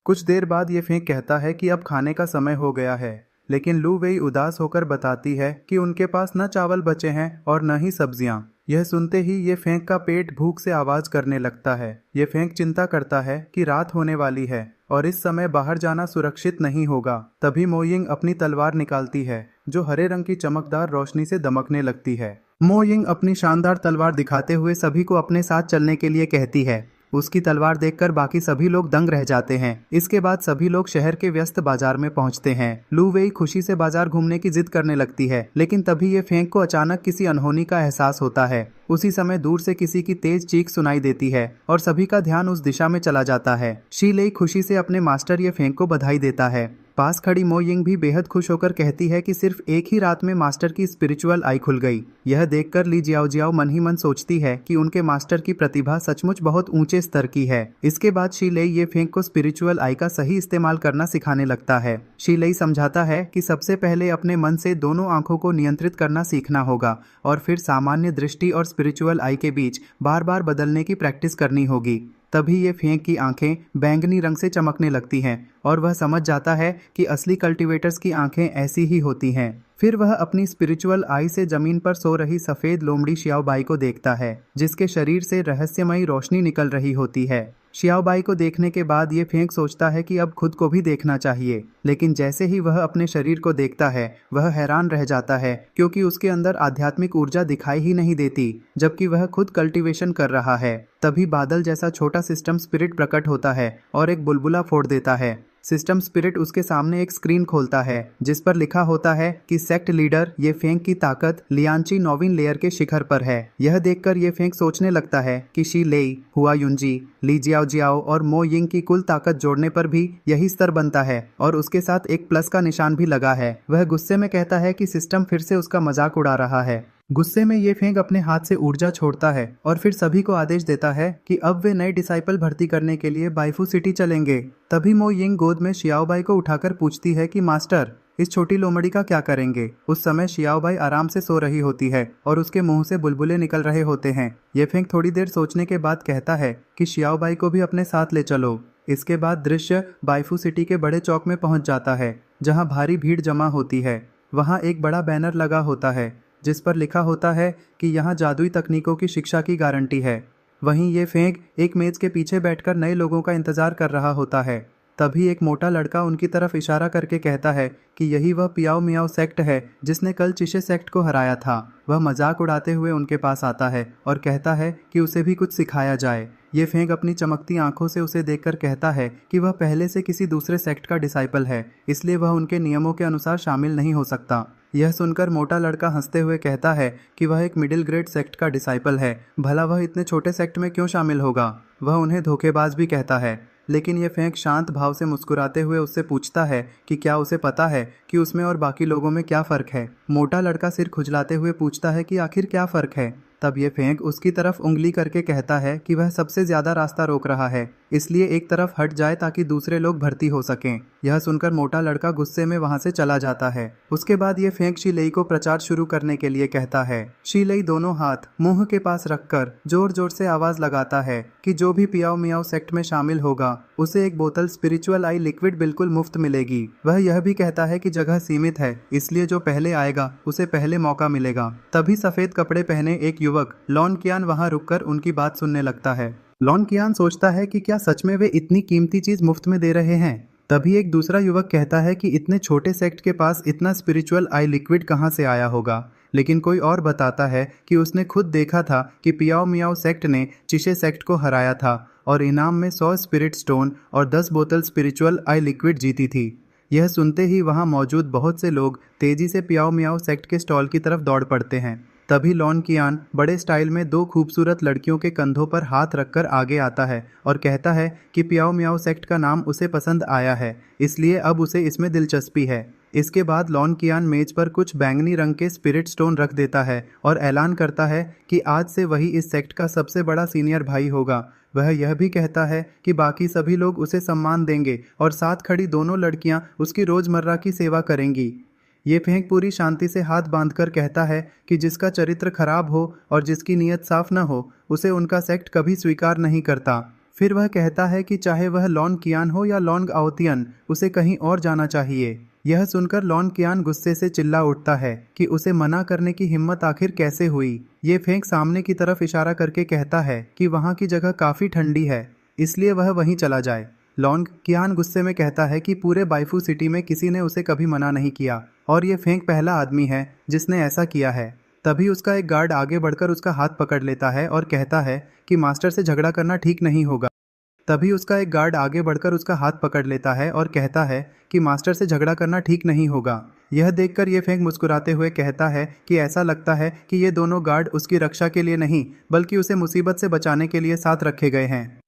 कुछ देर बाद ये फेंक कहता है कि अब खाने का समय हो गया है, लेकिन लू वेई उदास होकर बताती है कि उनके पास न चावल बचे हैं और न ही सब्जियां। यह सुनते ही ये फेंक का पेट भूख से आवाज करने लगता है। ये फेंक चिंता करता है कि रात होने वाली है और इस समय बाहर जाना सुरक्षित नहीं होगा। तभी मो यिंग अपनी तलवार निकालती है जो हरे रंग की चमकदार रोशनी से दमकने लगती है। मो यिंग अपनी शानदार तलवार दिखाते हुए सभी को अपने साथ चलने के लिए कहती है। उसकी तलवार देखकर बाकी सभी लोग दंग रह जाते हैं। इसके बाद सभी लोग शहर के व्यस्त बाजार में पहुंचते हैं। लू वेई खुशी से बाजार घूमने की जिद करने लगती है, लेकिन तभी ये फेंक को अचानक किसी अनहोनी का एहसास होता है। उसी समय दूर से किसी की तेज चीख सुनाई देती है और सभी का ध्यान उस दिशा में चला जाता है। शी लेई खुशी से अपने मास्टर ये फेंक को बधाई देता है। पास खड़ी मो यिंग भी बेहद खुश होकर कहती है कि सिर्फ एक ही रात में मास्टर की स्पिरिचुअल आई खुल गई। यह देखकर ली जियाओ जियाओ मन ही मन सोचती है कि उनके मास्टर की प्रतिभा सचमुच बहुत ऊंचे स्तर की है। इसके बाद शी लेई ये फेंक को स्पिरिचुअल आई का सही इस्तेमाल करना सिखाने लगता है। शी लेई समझाता है कि सबसे पहले अपने मन से दोनों आंखों को नियंत्रित करना सीखना होगा और फिर सामान्य दृष्टि और स्पिरिचुअल आई के बीच बार बार बदलने की प्रैक्टिस करनी होगी। तभी ये फेंक की आंखें बैंगनी रंग से चमकने लगती हैं और वह समझ जाता है कि असली कल्टीवेटर्स की आंखें ऐसी ही होती हैं। फिर वह अपनी स्पिरिचुअल आई से जमीन पर सो रही सफेद लोमड़ी शियाओबाई को देखता है, जिसके शरीर से रहस्यमयी रोशनी निकल रही होती है। शियाओबाई को देखने के बाद ये फेंक सोचता है कि अब खुद को भी देखना चाहिए, लेकिन जैसे ही वह अपने शरीर को देखता है वह हैरान रह जाता है, क्योंकि उसके अंदर आध्यात्मिक ऊर्जा दिखाई ही नहीं देती, जबकि वह खुद कल्टीवेशन कर रहा है। तभी बादल जैसा छोटा सिस्टम स्पिरिट प्रकट होता है और एक बुलबुला फोड़ देता है। सिस्टम स्पिरिट उसके सामने एक स्क्रीन खोलता है जिस पर लिखा होता है कि सेक्ट लीडर ये फेंक की ताकत लियांची नौवीं लेयर के शिखर पर है। यह देखकर ये फेंक सोचने लगता है कि शी लेई, हुआ युंजी, ली जियाओ जियाओ और मो यिंग की कुल ताकत जोड़ने पर भी यही स्तर बनता है और उसके साथ एक प्लस का निशान भी लगा है। वह गुस्से में कहता है कि सिस्टम फिर से उसका मजाक उड़ा रहा है। गुस्से में ये फेंक अपने हाथ से ऊर्जा छोड़ता है और फिर सभी को आदेश देता है कि अब वे नए डिसाइपल भर्ती करने के लिए बाइफू सिटी चलेंगे। तभी मो यिंग गोद में शियाओबाई को उठाकर पूछती है कि मास्टर, इस छोटी लोमड़ी का क्या करेंगे। उस समय शियाओबाई आराम से सो रही होती है और उसके मुंह से बुलबुले निकल रहे होते हैं। ये फेंक थोड़ी देर सोचने के बाद कहता है कि शियाओबाई को भी अपने साथ ले चलो। इसके बाद दृश्य बाइफू सिटी के बड़े चौक में पहुंच जाता है, जहां भारी भीड़ जमा होती है। वहां एक बड़ा बैनर लगा होता है जिस पर लिखा होता है कि यहाँ जादुई तकनीकों की शिक्षा की गारंटी है। वहीं ये फेंक एक मेज के पीछे बैठकर नए लोगों का इंतजार कर रहा होता है। तभी एक मोटा लड़का उनकी तरफ इशारा करके कहता है कि यही वह पियाओ मियाओ सेक्ट है जिसने कल चिशे सेक्ट को हराया था। वह मजाक उड़ाते हुए उनके पास आता है और कहता है कि उसे भी कुछ सिखाया जाए। ये फेंक अपनी चमकती आंखों से उसे देखकर कहता है कि वह पहले से किसी दूसरे सेक्ट का डिसाइपल है, इसलिए वह उनके नियमों के अनुसार शामिल नहीं हो सकता। यह सुनकर मोटा लड़का हंसते हुए कहता है कि वह एक मिडिल ग्रेड सेक्ट का डिसाइपल है, भला वह इतने छोटे सेक्ट में क्यों शामिल होगा। वह उन्हें धोखेबाज भी कहता है, लेकिन यह फेंक शांत भाव से मुस्कुराते हुए उससे पूछता है कि क्या उसे पता है कि उसमें और बाकी लोगों में क्या फ़र्क है। मोटा लड़का सिर खुजलाते हुए पूछता है कि आखिर क्या फ़र्क है। तब ये फेंक उसकी तरफ उंगली करके कहता है कि वह सबसे ज़्यादा रास्ता रोक रहा है, इसलिए एक तरफ हट जाए ताकि दूसरे लोग भर्ती हो सकें। यह सुनकर मोटा लड़का गुस्से में वहां से चला जाता है। उसके बाद ये फेंक शी लेई को प्रचार शुरू करने के लिए कहता है। शी लेई दोनों हाथ मुंह के पास रखकर जोर जोर से आवाज लगाता है कि जो भी पियाओ मियाओ सेक्ट में शामिल होगा उसे एक बोतल स्पिरिचुअल आई लिक्विड बिल्कुल मुफ्त मिलेगी। वह यह भी कहता है कि जगह सीमित है, इसलिए जो पहले आएगा उसे पहले मौका मिलेगा। तभी सफेद कपड़े पहने एक युवक लॉन कियान वहां रुककर उनकी बात सुनने लगता है। लॉन कियान सोचता है कि क्या सच में वे इतनी कीमती चीज मुफ्त में दे रहे हैं। तभी एक दूसरा युवक कहता है कि इतने छोटे सेक्ट के पास इतना स्पिरिचुअल आई लिक्विड कहाँ से आया होगा। लेकिन कोई और बताता है कि उसने खुद देखा था कि पियाओ मियाओ सेक्ट ने चिशे सेक्ट को हराया था और इनाम में 100 स्पिरिट स्टोन और 10 बोतल स्पिरिचुअल आई लिक्विड जीती थी। यह सुनते ही वहां मौजूद बहुत से लोग तेजी से पियाओ मियाओ सेक्ट के स्टॉल की तरफ दौड़ पड़ते हैं। तभी लॉन कियान बड़े स्टाइल में 2 खूबसूरत लड़कियों के कंधों पर हाथ रखकर आगे आता है और कहता है कि पियाओ मियाओ सेक्ट का नाम उसे पसंद आया है, इसलिए अब उसे इसमें दिलचस्पी है। इसके बाद लॉन कियान मेज पर कुछ बैंगनी रंग के स्पिरिट स्टोन रख देता है और ऐलान करता है कि आज से वही इस सेक्ट का सबसे बड़ा सीनियर भाई होगा। वह यह भी कहता है कि बाकी सभी लोग उसे सम्मान देंगे और साथ खड़ी दोनों लड़कियां उसकी रोजमर्रा की सेवा करेंगी। ये फेंक पूरी शांति से हाथ बांधकर कहता है कि जिसका चरित्र खराब हो और जिसकी नीयत साफ न हो उसे उनका सेक्ट कभी स्वीकार नहीं करता। फिर वह कहता है कि चाहे वह लॉन कियान हो या लॉन्ग आओतियन, उसे कहीं और जाना चाहिए। यह सुनकर लॉन कियान गुस्से से चिल्ला उठता है कि उसे मना करने की हिम्मत आखिर कैसे हुई। ये फेंक सामने की तरफ इशारा करके कहता है कि वहाँ की जगह काफ़ी ठंडी है, इसलिए वह वहीं चला जाए। लॉन्ग कियान गुस्से में कहता है कि पूरे बाइफू सिटी में किसी ने उसे कभी मना नहीं किया और ये फेंक पहला आदमी है जिसने ऐसा किया है। तभी उसका एक गार्ड आगे बढ़कर उसका हाथ पकड़ लेता है और कहता है कि मास्टर से झगड़ा करना ठीक नहीं होगा। तभी उसका एक गार्ड आगे बढ़कर उसका हाथ पकड़ लेता है और कहता है कि मास्टर से झगड़ा करना ठीक नहीं होगा। यह देखकर ये फेंक मुस्कुराते हुए कहता है कि ऐसा लगता है कि ये दोनों गार्ड उसकी रक्षा के लिए नहीं बल्कि उसे मुसीबत से बचाने के लिए साथ रखे गए हैं।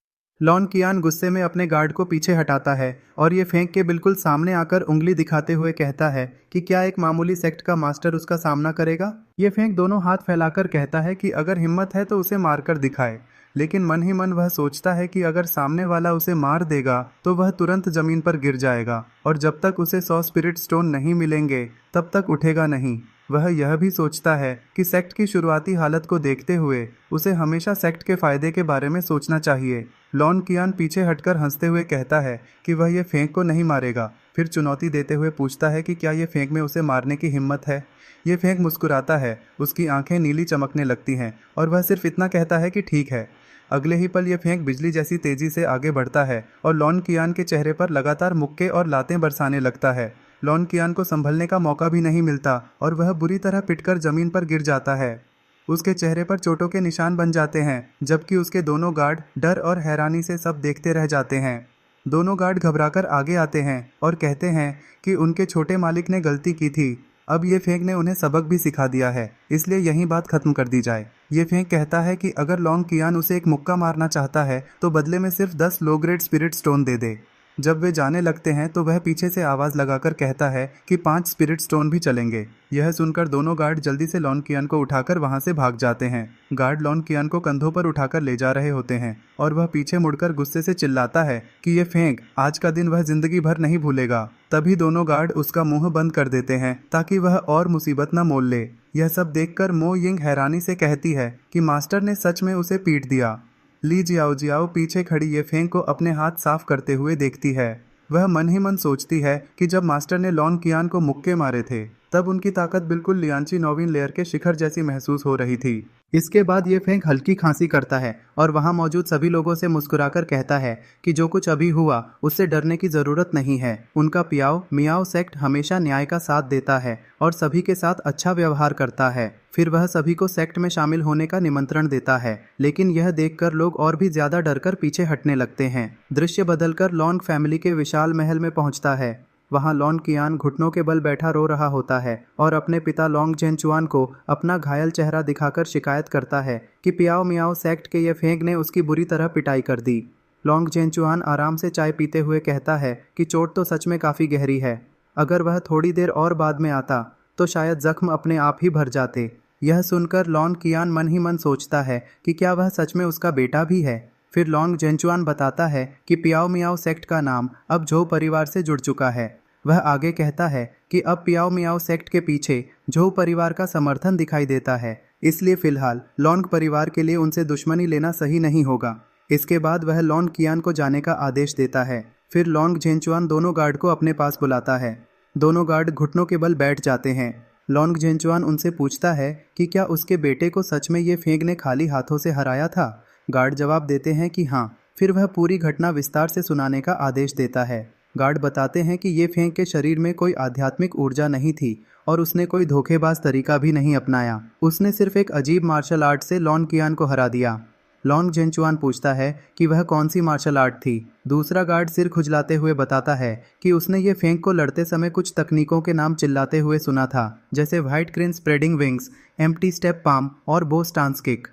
लॉन कियान गुस्से में अपने गार्ड को पीछे हटाता है और ये फेंक के बिल्कुल सामने आकर उंगली दिखाते हुए कहता है कि क्या एक मामूली सेक्ट का मास्टर उसका सामना करेगा। ये फेंक दोनों हाथ फैलाकर कहता है कि अगर हिम्मत है तो उसे मारकर दिखाए, लेकिन मन ही मन वह सोचता है कि अगर सामने वाला उसे मार देगा तो वह तुरंत जमीन पर गिर जाएगा और जब तक उसे 100 स्पिरिट स्टोन नहीं मिलेंगे तब तक उठेगा नहीं। वह यह भी सोचता है कि सेक्ट की शुरुआती हालत को देखते हुए उसे हमेशा सेक्ट के फायदे के बारे में सोचना चाहिए। लॉन कियान पीछे हटकर हंसते हुए कहता है कि वह ये फेंक को नहीं मारेगा, फिर चुनौती देते हुए पूछता है कि क्या ये फेंक में उसे मारने की हिम्मत है। ये फेंक मुस्कुराता है, उसकी आंखें नीली चमकने लगती हैं और वह सिर्फ इतना कहता है कि ठीक है। अगले ही पल ये फेंक बिजली जैसी तेजी से आगे बढ़ता है और लॉन कियान के चेहरे पर लगातार मुक्के और लातें बरसाने लगता है। लॉन कियान को संभलने का मौका भी नहीं मिलता और वह बुरी तरह पिटकर जमीन पर गिर जाता है। उसके चेहरे पर चोटों के निशान बन जाते हैं, जबकि उसके दोनों गार्ड डर और हैरानी से सब देखते रह जाते हैं। दोनों गार्ड घबराकर आगे आते हैं और कहते हैं कि उनके छोटे मालिक ने गलती की थी, अब ये फेंक ने उन्हें सबक भी सिखा दिया है, इसलिए यही बात खत्म कर दी जाए। ये फेंक कहता है कि अगर लॉन्ग कियान उसे एक मुक्का मारना चाहता है तो बदले में सिर्फ 10 लो ग्रेड स्पिरिट स्टोन दे दे। जब वे जाने लगते हैं तो वह पीछे से आवाज़ लगाकर कहता है कि 5 स्पिरिट स्टोन भी चलेंगे। यह सुनकर दोनों गार्ड जल्दी से लॉन कियान को उठाकर वहां से भाग जाते हैं। गार्ड लॉन कियान को कंधों पर उठाकर ले जा रहे होते हैं और वह पीछे मुड़कर गुस्से से चिल्लाता है कि ये फेंक आज का दिन वह जिंदगी भर नहीं भूलेगा। तभी दोनों गार्ड उसका मुंह बंद कर देते हैं ताकि वह और मुसीबत न मोल ले। यह सब देखकर मो यिंग हैरानी से कहती है कि मास्टर ने सच में उसे पीट दिया। ली जियाओ जियाओ पीछे खड़ी ये फेंक को अपने हाथ साफ करते हुए देखती है। वह मन ही मन सोचती है कि जब मास्टर ने लॉन कियान को मुक्के मारे थे तब उनकी ताकत बिल्कुल लियांची नौवीं लेयर के शिखर जैसी महसूस हो रही थी। इसके बाद ये फेंक हल्की खांसी करता है और वहां मौजूद सभी लोगों से मुस्कुराकर कहता है कि जो कुछ अभी हुआ उससे डरने की जरूरत नहीं है। उनका पियाओ मियाओ सेक्ट हमेशा न्याय का साथ देता है और सभी के साथ अच्छा व्यवहार करता है। फिर वह सभी को सेक्ट में शामिल होने का निमंत्रण देता है, लेकिन यह देखकर लोग और भी ज्यादा डरकर पीछे हटने लगते हैं। दृश्य बदलकर लॉन्ग फैमिली के विशाल महल में पहुंचता है। वहां लॉन कियान घुटनों के बल बैठा रो रहा होता है और अपने पिता लॉन्ग जेनचुआन को अपना घायल चेहरा दिखाकर शिकायत करता है कि पियाओ मियाओ सेक्ट के ये फेंक ने उसकी बुरी तरह पिटाई कर दी। लॉन्ग जेनचुआन आराम से चाय पीते हुए कहता है कि चोट तो सच में काफ़ी गहरी है, अगर वह थोड़ी देर और बाद में आता तो शायद जख्म अपने आप ही भर जाते। यह सुनकर लॉन कियान मन ही मन सोचता है कि क्या वह सच में उसका बेटा भी है। फिर लॉन्ग जेनचुआन बताता है कि पियाओ मियाओ सेक्ट का नाम अब झो परिवार से जुड़ चुका है। वह आगे कहता है कि अब पियाओ मियाओ सेक्ट के पीछे झो परिवार का समर्थन दिखाई देता है, इसलिए फिलहाल लॉन्ग परिवार के लिए उनसे दुश्मनी लेना सही नहीं होगा। इसके बाद वह लॉन्ग कियान को जाने का आदेश देता है। फिर लॉन्ग जेनचुआन दोनों गार्ड को अपने पास बुलाता है। दोनों गार्ड घुटनों के बल बैठ जाते हैं। लॉन्ग जेनचुआन उनसे पूछता है कि क्या उसके बेटे को सच में ये फेंक ने खाली हाथों से हराया था। गार्ड जवाब देते हैं कि हाँ। फिर वह पूरी घटना विस्तार से सुनाने का आदेश देता है। गार्ड बताते हैं कि ये फेंक के शरीर में कोई आध्यात्मिक ऊर्जा नहीं थी और उसने कोई धोखेबाज तरीका भी नहीं अपनाया। उसने सिर्फ एक अजीब मार्शल आर्ट से लॉन कियान को हरा दिया। लॉन्ग जेनचुआन पूछता है कि वह कौन सी मार्शल आर्ट थी। दूसरा गार्ड सिर खुजलाते हुए बताता है कि उसने ये फेंक को लड़ते समय कुछ तकनीकों के नाम चिल्लाते हुए सुना था, जैसे white crane spreading wings, empty step palm और बो स्टांस किक।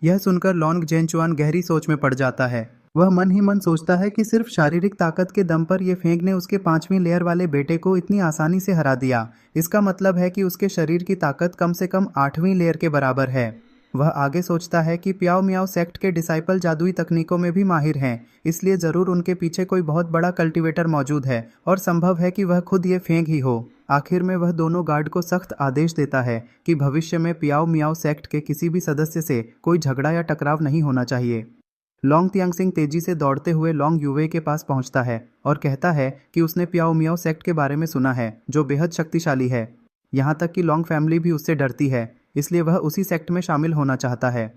यह सुनकर लॉन्ग जेनचुआन गहरी सोच में पड़ जाता है। वह मन ही मन सोचता है कि सिर्फ शारीरिक ताकत के दम पर यह फेंक ने उसके 5वीं लेयर वाले बेटे को इतनी आसानी से हरा दिया। इसका मतलब है कि उसके शरीर की ताकत कम से कम 8वीं लेयर के बराबर है। वह आगे सोचता है कि पियाओ मियाओ सेक्ट के डिसाइपल जादुई तकनीकों में भी माहिर हैं, इसलिए ज़रूर उनके पीछे कोई बहुत बड़ा कल्टीवेटर मौजूद है और संभव है कि वह खुद ये फेंक ही हो। आखिर में वह दोनों गार्ड को सख्त आदेश देता है कि भविष्य में पियाओ मियाओ सेक्ट के किसी भी सदस्य से कोई झगड़ा या टकराव नहीं होना चाहिए। लॉन्ग तियांगसिंग तेजी से दौड़ते हुए लॉन्ग यूवे के पास पहुंचता है और कहता है कि उसने पियाओ मियाओ सेक्ट के बारे में सुना है जो बेहद शक्तिशाली है। यहाँ तक कि लॉन्ग फैमिली भी उससे डरती है, इसलिए वह उसी सेक्ट में शामिल होना चाहता है।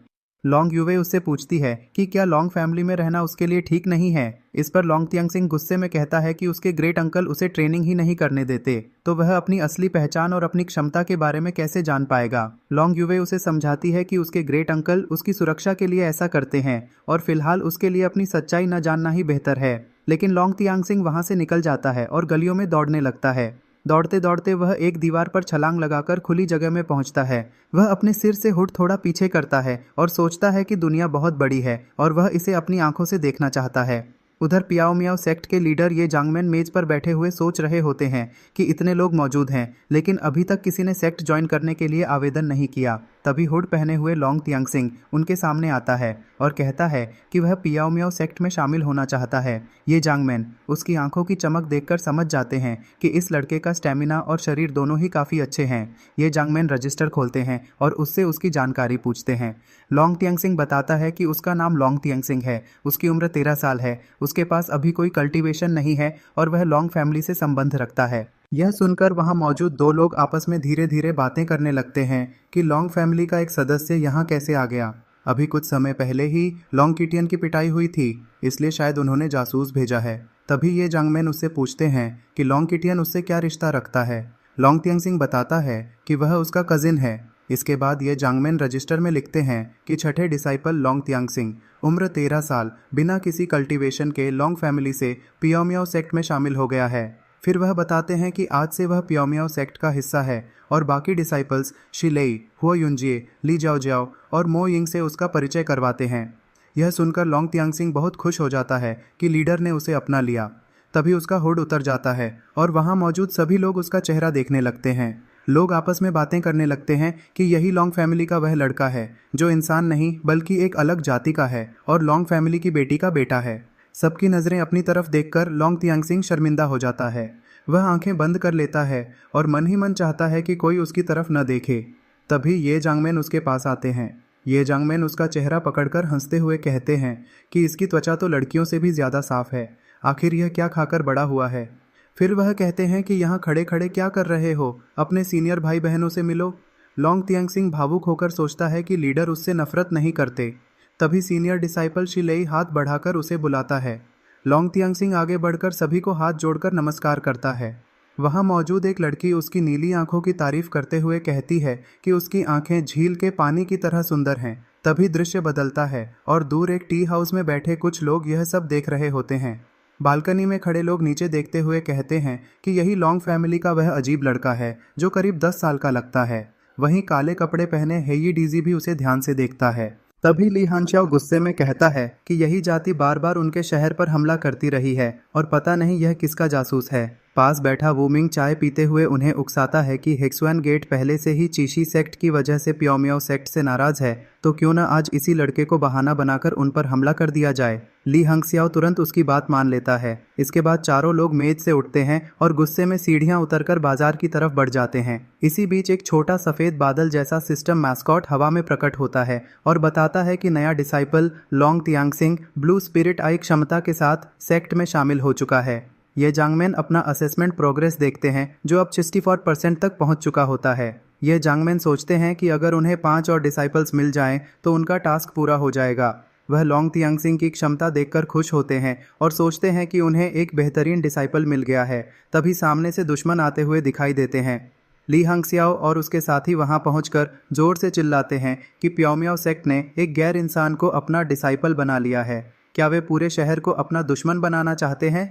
लॉन्ग यूवे उससे पूछती है कि क्या लॉन्ग फैमिली में रहना उसके लिए ठीक नहीं है। इस पर लॉन्ग तियांगसिंग गुस्से में कहता है कि उसके ग्रेट अंकल उसे ट्रेनिंग ही नहीं करने देते, तो वह अपनी असली पहचान और अपनी क्षमता के बारे में कैसे जान पाएगा। लॉन्ग यूवे उसे समझाती है कि उसके ग्रेट अंकल उसकी सुरक्षा के लिए ऐसा करते हैं और फिलहाल उसके लिए अपनी सच्चाई न जानना ही बेहतर है। लेकिन लॉन्ग तियांगसिंग वहां से निकल जाता है और गलियों में दौड़ने लगता है। दौड़ते दौड़ते वह एक दीवार पर छलांग लगाकर खुली जगह में पहुंचता है। वह अपने सिर से हुड थोड़ा पीछे करता है और सोचता है कि दुनिया बहुत बड़ी है और वह इसे अपनी आंखों से देखना चाहता है। उधर पियाओ मियाओ सेक्ट के लीडर ये जांगमैन मेज पर बैठे हुए सोच रहे होते हैं कि इतने लोग मौजूद हैं, लेकिन अभी तक किसी ने सेक्ट ज्वाइन करने के लिए आवेदन नहीं किया। तभी हुड पहने हुए लॉन्ग तियांगसिंग उनके सामने आता है और कहता है कि वह पियाओ मियाओ सेक्ट में शामिल होना चाहता है। ये जांगमैन उसकी आंखों की चमक देखकर समझ जाते हैं कि इस लड़के का स्टैमिना और शरीर दोनों ही काफ़ी अच्छे हैं। ये जांगमैन रजिस्टर खोलते हैं और उससे उसकी जानकारी पूछते हैं। लॉन्ग तियांगसिंग बताता है कि उसका नाम लॉन्ग तियांगसिंग है, उसकी उम्र 13 साल है, उसके पास अभी कोई कल्टीवेशन नहीं है और वह लॉन्ग फैमिली से संबंध रखता है। यह सुनकर वहां मौजूद दो लोग आपस में धीरे धीरे बातें करने लगते हैं कि लॉन्ग फैमिली का एक सदस्य यहाँ कैसे आ गया। अभी कुछ समय पहले ही लॉन्ग किटियन की पिटाई हुई थी, इसलिए शायद उन्होंने जासूस भेजा है। तभी ये जांगमैन उससे पूछते हैं कि लॉन्ग किटियन उससे क्या रिश्ता रखता है। लॉन्ग तियांगसिंग बताता है कि वह उसका कजिन है। इसके बाद ये जांगमैन रजिस्टर में लिखते हैं कि छठे डिसाइपल लॉन्ग तियांगसिंग, उम्र 13 साल, बिना किसी कल्टीवेशन के लॉन्ग फैमिली से पियाओ मियाओ सेक्ट में शामिल हो गया है। फिर वह बताते हैं कि आज से वह पियाओ मियाओ सेक्ट का हिस्सा है और बाकी डिसाइपल्स शिलेई, हुओ युनजिए, ली जाओ जाओ और मो यिंग से उसका परिचय करवाते हैं। यह सुनकर लॉन्ग तियांगसिंग बहुत खुश हो जाता है कि लीडर ने उसे अपना लिया। तभी उसका हुड उतर जाता है और वहाँ मौजूद सभी लोग उसका चेहरा देखने लगते हैं। लोग आपस में बातें करने लगते हैं कि यही लॉन्ग फैमिली का वह लड़का है जो इंसान नहीं बल्कि एक अलग जाति का है और लॉन्ग फैमिली की बेटी का बेटा है। सबकी नज़रें अपनी तरफ देखकर लॉन्ग तियांगसिंग शर्मिंदा हो जाता है। वह आंखें बंद कर लेता है और मन ही मन चाहता है कि कोई उसकी तरफ न देखे। तभी ये जांगमैन उसके पास आते हैं। ये जांगमैन उसका चेहरा पकड़कर हंसते हुए कहते हैं कि इसकी त्वचा तो लड़कियों से भी ज़्यादा साफ है, आखिर यह क्या खाकर बड़ा हुआ है। फिर वह कहते हैं कि यहाँ खड़े खड़े क्या कर रहे हो, अपने सीनियर भाई बहनों से मिलो। लॉन्ग तियांगसिंग भावुक होकर सोचता है कि लीडर उससे नफरत नहीं करते। तभी सीनियर डिसाइपल शिलेई हाथ बढ़ाकर उसे बुलाता है। लॉन्ग तियांगसिंग आगे बढ़कर सभी को हाथ जोड़कर नमस्कार करता है। वहाँ मौजूद एक लड़की उसकी नीली आंखों की तारीफ करते हुए कहती है कि उसकी आंखें झील के पानी की तरह सुंदर हैं। तभी दृश्य बदलता है और दूर एक टी हाउस में बैठे कुछ लोग यह सब देख रहे होते हैं। बालकनी में खड़े लोग नीचे देखते हुए कहते हैं कि यही लॉन्ग फैमिली का वह अजीब लड़का है जो करीब 10 साल का लगता है। वहीं काले कपड़े पहने हेई डीजी भी उसे ध्यान से देखता है। तभी ली हांगशाओ गुस्से में कहता है कि यही जाति बार बार उनके शहर पर हमला करती रही है और पता नहीं यह किसका जासूस है। पास बैठा वूमिंग चाय पीते हुए उन्हें उकसाता है कि हेक्सुआन गेट पहले से ही चीशी सेक्ट की वजह से पियाओ मियाओ सेक्ट से नाराज है, तो क्यों न आज इसी लड़के को बहाना बनाकर उन पर हमला कर दिया जाए। ली हांगशाओ तुरंत उसकी बात मान लेता है। इसके बाद चारों लोग मेज से उठते हैं और गुस्से में सीढ़ियां उतरकर बाजार की तरफ बढ़ जाते हैं। इसी बीच एक छोटा सफेद बादल जैसा सिस्टम मैस्कॉट हवा में प्रकट होता है और बताता है कि नया disciple Long Tianxing blue spirit eye क्षमता के साथ सेक्ट में शामिल हो चुका है। ये जांगमैन अपना असेसमेंट प्रोग्रेस देखते हैं जो अब 64% तक पहुंच चुका होता है। ये जांगमैन सोचते हैं कि अगर उन्हें 5 और डिसाइपल्स मिल जाएं तो उनका टास्क पूरा हो जाएगा। वह लॉन्ग तियांगसिंग की क्षमता देखकर खुश होते हैं और सोचते हैं कि उन्हें एक बेहतरीन डिसाइपल मिल गया है। तभी सामने से दुश्मन आते हुए दिखाई देते हैं। ली हांगशाओ और उसके साथी वहां पहुंचकर जोर से चिल्लाते हैं कि पियाओ मियाओ सेक्ट ने एक गैर इंसान को अपना डिसाइपल बना लिया है। क्या वे पूरे शहर को अपना दुश्मन बनाना चाहते हैं?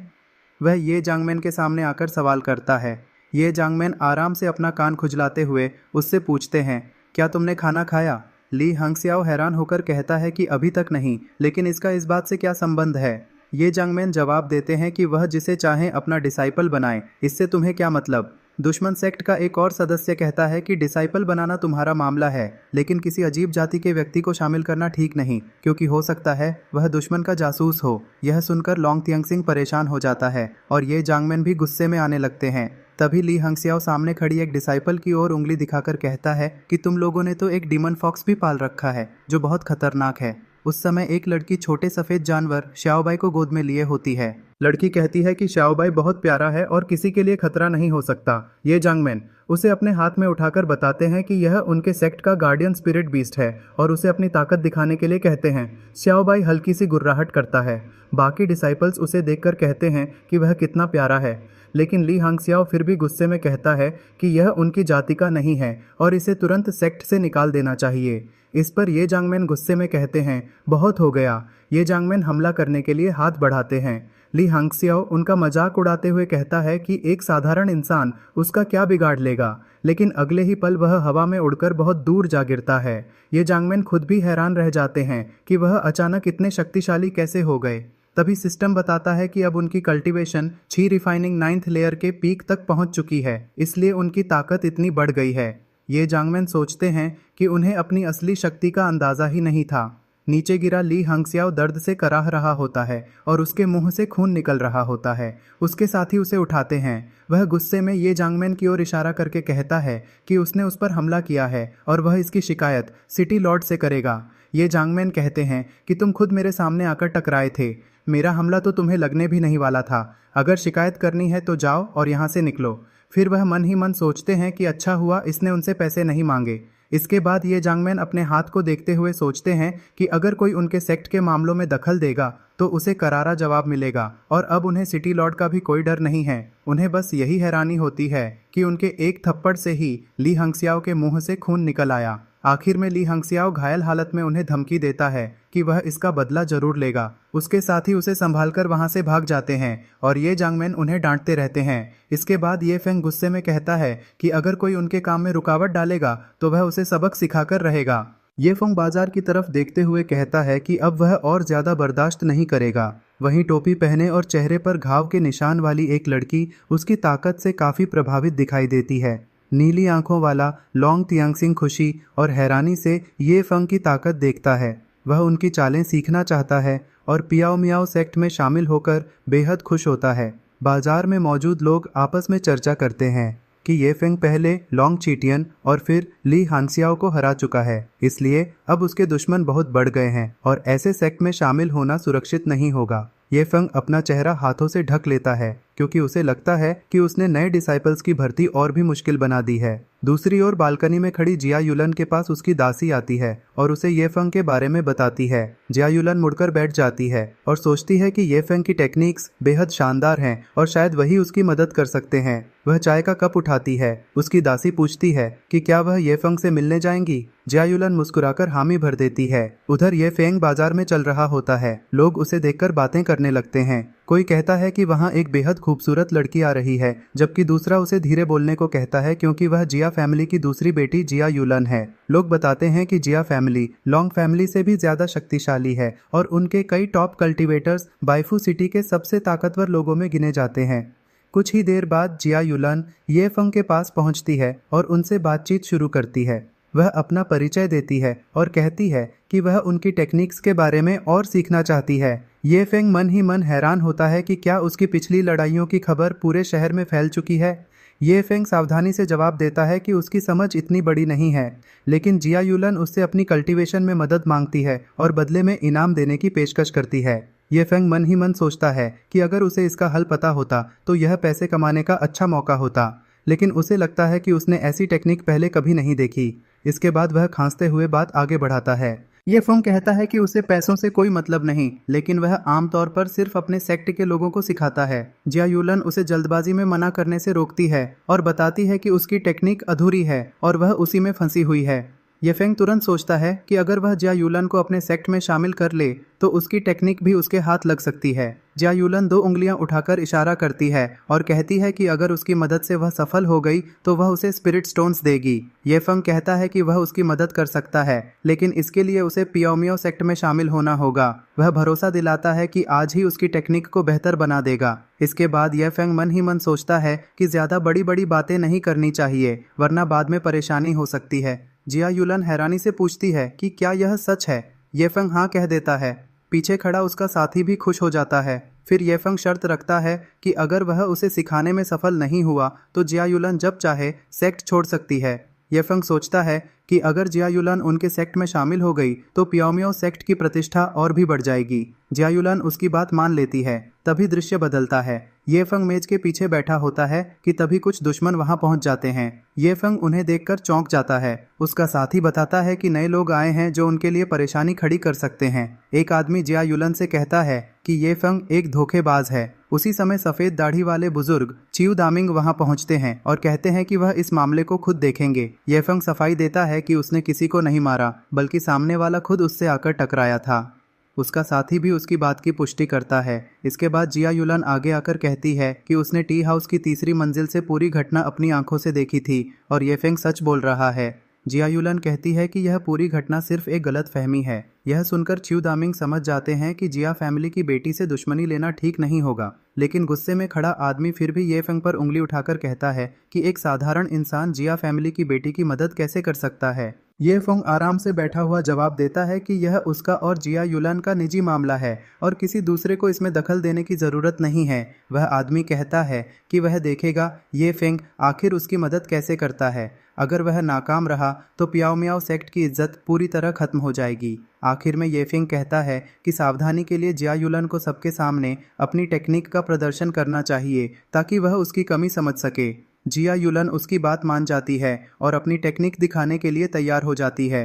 वह ये जांगमैन के सामने आकर सवाल करता है। ये जांगमैन आराम से अपना कान खुजलाते हुए उससे पूछते हैं, क्या तुमने खाना खाया? ली हांगशाओ हैरान होकर कहता है कि अभी तक नहीं, लेकिन इसका इस बात से क्या संबंध है? ये जांगमैन जवाब देते हैं कि वह जिसे चाहें अपना डिसाइपल बनाए, इससे तुम्हें क्या मतलब? दुश्मन सेक्ट का एक और सदस्य कहता है कि डिसाइपल बनाना तुम्हारा मामला है, लेकिन किसी अजीब जाति के व्यक्ति को शामिल करना ठीक नहीं, क्योंकि हो सकता है वह दुश्मन का जासूस हो। यह सुनकर लॉन्ग तियांगसिंग परेशान हो जाता है और ये जांगमैन भी गुस्से में आने लगते हैं। तभी ली हांगशाओ सामने खड़ी एक डिसाइपल की ओर उंगली दिखाकर कहता है कि तुम लोगों ने तो एक डीमन फॉक्स भी पाल रखा है जो बहुत खतरनाक है। उस समय एक लड़की छोटे सफ़ेद जानवर श्याओबाई को गोद में लिए होती है। लड़की कहती है कि श्याओबाई बहुत प्यारा है और किसी के लिए खतरा नहीं हो सकता। ये जांगमैन उसे अपने हाथ में उठाकर बताते हैं कि यह उनके सेक्ट का गार्डियन स्पिरिट बीस्ट है और उसे अपनी ताकत दिखाने के लिए कहते हैं। श्याओबाई हल्की सी गुर्राहट करता है। बाकी डिसाइपल्स उसे देखकर कहते हैं कि वह कितना प्यारा है, लेकिन ली हांगसियाओ फिर भी गुस्से में कहता है कि यह उनकी जाति का नहीं है और इसे तुरंत सेक्ट से निकाल देना चाहिए। इस पर ये जांगमैन गुस्से में कहते हैं, बहुत हो गया। ये जांगमैन हमला करने के लिए हाथ बढ़ाते हैं। ली हांगसियाओ उनका मजाक उड़ाते हुए कहता है कि एक साधारण इंसान उसका क्या बिगाड़ लेगा, लेकिन अगले ही पल वह हवा में उड़कर बहुत दूर जा गिरता है। ये जांगमैन खुद भी हैरान रह जाते हैं कि वह अचानक इतने शक्तिशाली कैसे हो गए। तभी सिस्टम बताता है कि अब उनकी कल्टीवेशन ची रिफाइनिंग 9th लेयर के पीक तक पहुंच चुकी है, इसलिए उनकी ताकत इतनी बढ़ गई है। ये जांगमैन सोचते हैं कि उन्हें अपनी असली शक्ति का अंदाज़ा ही नहीं था। नीचे गिरा ली हांगसियाओ दर्द से कराह रहा होता है और उसके मुंह से खून निकल रहा होता है। उसके साथी उसे उठाते हैं। वह गुस्से में ये जांगमैन की ओर इशारा करके कहता है कि उसने उस पर हमला किया है और वह इसकी शिकायत सिटी लॉर्ड से करेगा। ये जांगमैन कहते हैं कि तुम खुद मेरे सामने आकर टकराए थे, मेरा हमला तो तुम्हें लगने भी नहीं वाला था। अगर शिकायत करनी है तो जाओ और यहाँ से निकलो। फिर वह मन ही मन सोचते हैं कि अच्छा हुआ इसने उनसे पैसे नहीं मांगे। इसके बाद ये जांगमैन अपने हाथ को देखते हुए सोचते हैं कि अगर कोई उनके सेक्ट के मामलों में दखल देगा तो उसे करारा जवाब मिलेगा और अब उन्हें सिटी लॉर्ड का भी कोई डर नहीं है। उन्हें बस यही हैरानी होती है कि उनके एक थप्पड़ से ही ली हांगसियाओ के मुंह से खून निकल आया। आखिर में ली हांगसियाओ घायल हालत में उन्हें धमकी देता है कि वह इसका बदला जरूर लेगा। उसके साथ ही उसे संभालकर वहां से भाग जाते हैं और ये जांगमैन उन्हें डांटते रहते हैं। इसके बाद ये फेंग गुस्से में कहता है कि अगर कोई उनके काम में रुकावट डालेगा तो वह उसे सबक सिखाकर रहेगा। ये फेंग बाजार की तरफ देखते हुए कहता है कि अब वह और ज्यादा बर्दाश्त नहीं करेगा। वहीं टोपी पहने और चेहरे पर घाव के निशान वाली एक लड़की उसकी ताकत से काफी प्रभावित दिखाई देती है। नीली आंखों वाला लोंग तियांगसिंग खुशी और हैरानी से ये फेंग की ताकत देखता है। वह उनकी चालें सीखना चाहता है और पियाओ मियाओ सेक्ट में शामिल होकर बेहद खुश होता है। बाजार में मौजूद लोग आपस में चर्चा करते हैं कि ये फेंग पहले लोंग चीटियन और फिर ली हांगसियाओ को हरा चुका है, इसलिए अब उसके दुश्मन बहुत बढ़ गए हैं और ऐसे सेक्ट में शामिल होना सुरक्षित नहीं होगा। ये फेंग अपना चेहरा हाथों से ढक लेता है क्योंकि उसे लगता है कि उसने नए डिसाइपल्स की भर्ती और भी मुश्किल बना दी है। दूसरी ओर बालकनी में खड़ी जिया युलन के पास उसकी दासी आती है और उसे ये फेंग के बारे में बताती है। जिया युलन मुड़कर बैठ जाती है और सोचती है कि ये फेंग की टेक्निक्स बेहद शानदार हैं और शायद वही उसकी मदद कर सकते हैं। वह चाय का कप उठाती है। उसकी दासी पूछती है कि क्या वह ये फेंग से मिलने जाएंगी। जिया युलन मुस्कुराकर हामी भर देती है। उधर ये फेंग बाजार में चल रहा होता है। लोग उसे देखकर बातें करने लगते हैं। कोई कहता है कि वहाँ एक बेहद खूबसूरत लड़की आ रही है, जबकि दूसरा उसे धीरे बोलने को कहता है क्योंकि वह जिया फैमिली की दूसरी बेटी जिया युलन है। लोग बताते हैं कि जिया फैमिली लोंग फैमिली से भी ज्यादा शक्तिशाली है और उनके कई टॉप कल्टीवेटर्स बाइफू सिटी के सबसे ताकतवर लोगों में गिने जाते हैं। कुछ ही देर बाद जिया युलन ये फेंग के पास पहुंचती है और उनसे बातचीत शुरू करती है। वह अपना परिचय देती है और कहती है कि वह उनकी टेक्निक्स के बारे में और सीखना चाहती है। ये फेंग मन ही मन हैरान होता है कि क्या उसकी पिछली लड़ाइयों की खबर पूरे शहर में फैल चुकी है। ये फेंग सावधानी से जवाब देता है कि उसकी समझ इतनी बड़ी नहीं है, लेकिन जिया युलन उससे अपनी कल्टीवेशन में मदद मांगती है और बदले में इनाम देने की पेशकश करती है। ये फेंग मन ही मन सोचता है कि अगर उसे इसका हल पता होता तो यह पैसे कमाने का अच्छा मौका होता, लेकिन उसे लगता है कि उसने ऐसी टेक्निक पहले कभी नहीं देखी। इसके बाद वह खांसते हुए बात आगे बढ़ाता है। ये फेंग कहता है कि उसे पैसों से कोई मतलब नहीं, लेकिन वह आमतौर पर सिर्फ अपने सेक्ट के लोगों को सिखाता है। जिया युलन उसे जल्दबाजी में मना करने से रोकती है और बताती है कि उसकी टेक्निक अधूरी है और वह उसी में फंसी हुई है। ये फेंग तुरंत सोचता है कि अगर वह जिया युलन को अपने सेक्ट में शामिल कर ले तो उसकी टेक्निक भी उसके हाथ लग सकती है। जिया युलन 2 उंगलियां उठाकर इशारा करती है और कहती है कि अगर उसकी मदद से वह सफल हो गई तो वह उसे स्पिरिट स्टोन्स देगी। ये फेंग कहता है कि वह उसकी मदद कर सकता है, लेकिन इसके लिए उसे पियाओ मियाओ सेक्ट में शामिल होना होगा। वह भरोसा दिलाता है कि आज ही उसकी टेक्निक को बेहतर बना देगा। इसके बाद ये फेंग मन ही मन सोचता है कि ज्यादा बड़ी बड़ी बातें नहीं करनी चाहिए, वरना बाद में परेशानी हो सकती है। जिया युलन हैरानी से पूछती है कि क्या यह सच है। ये फेंग हाँ कह देता है। पीछे खड़ा उसका साथी भी खुश हो जाता है। फिर ये फेंग शर्त रखता है कि अगर वह उसे सिखाने में सफल नहीं हुआ तो जिया युलन जब चाहे सेक्ट छोड़ सकती है। ये फंग सोचता है कि अगर जिया युलान उनके सेक्ट में शामिल हो गई तो पियाओमियाओ सेक्ट की प्रतिष्ठा और भी बढ़ जाएगी। जिया युलान उसकी बात मान लेती है। तभी दृश्य बदलता है। ये फंग मेज के पीछे बैठा होता है कि तभी कुछ दुश्मन वहां पहुंच जाते हैं। ये फंग उन्हें देखकर चौंक जाता है। उसका साथी बताता है कि नए लोग आए हैं जो उनके लिए परेशानी खड़ी कर सकते हैं। एक आदमी जिया युलन से कहता है कि ये फंग एक धोखेबाज है। उसी समय सफेद दाढ़ी वाले बुजुर्ग चिऊ दामिंग वहां पहुंचते हैं और कहते हैं कि वह इस मामले को खुद देखेंगे। ये फंग सफाई देता है कि उसने किसी को नहीं मारा, बल्कि सामने वाला खुद उससे आकर टकराया था। उसका साथी भी उसकी बात की पुष्टि करता है। इसके बाद जिया युलन आगे आकर कहती है कि उसने टी हाउस की तीसरी मंजिल से पूरी घटना अपनी आंखों से देखी थी और ये फेंग सच बोल रहा है। जिया युलन कहती है कि यह पूरी घटना सिर्फ एक गलत फहमी है। यह सुनकर चिऊ दामिंग समझ जाते हैं कि जिया फैमिली की बेटी से दुश्मनी लेना ठीक नहीं होगा, लेकिन गुस्से में खड़ा आदमी फिर भी ये फेंग पर उंगली उठाकर कहता है कि एक साधारण इंसान जिया फैमिली की बेटी की मदद कैसे कर सकता है। ये फेंग आराम से बैठा हुआ जवाब देता है कि यह उसका और जिया युलान का निजी मामला है और किसी दूसरे को इसमें दखल देने की ज़रूरत नहीं है। वह आदमी कहता है कि वह देखेगा ये फेंग आखिर उसकी मदद कैसे करता है। अगर वह नाकाम रहा तो पियाओमियाओ सेक्ट की इज्जत पूरी तरह खत्म हो जाएगी। आखिर में ये फेंग कहता है कि सावधानी के लिए जिया युलन को सबके सामने अपनी टेक्निक का प्रदर्शन करना चाहिए ताकि वह उसकी कमी समझ सके। जिया युलन उसकी बात मान जाती है और अपनी टेक्निक दिखाने के लिए तैयार हो जाती है।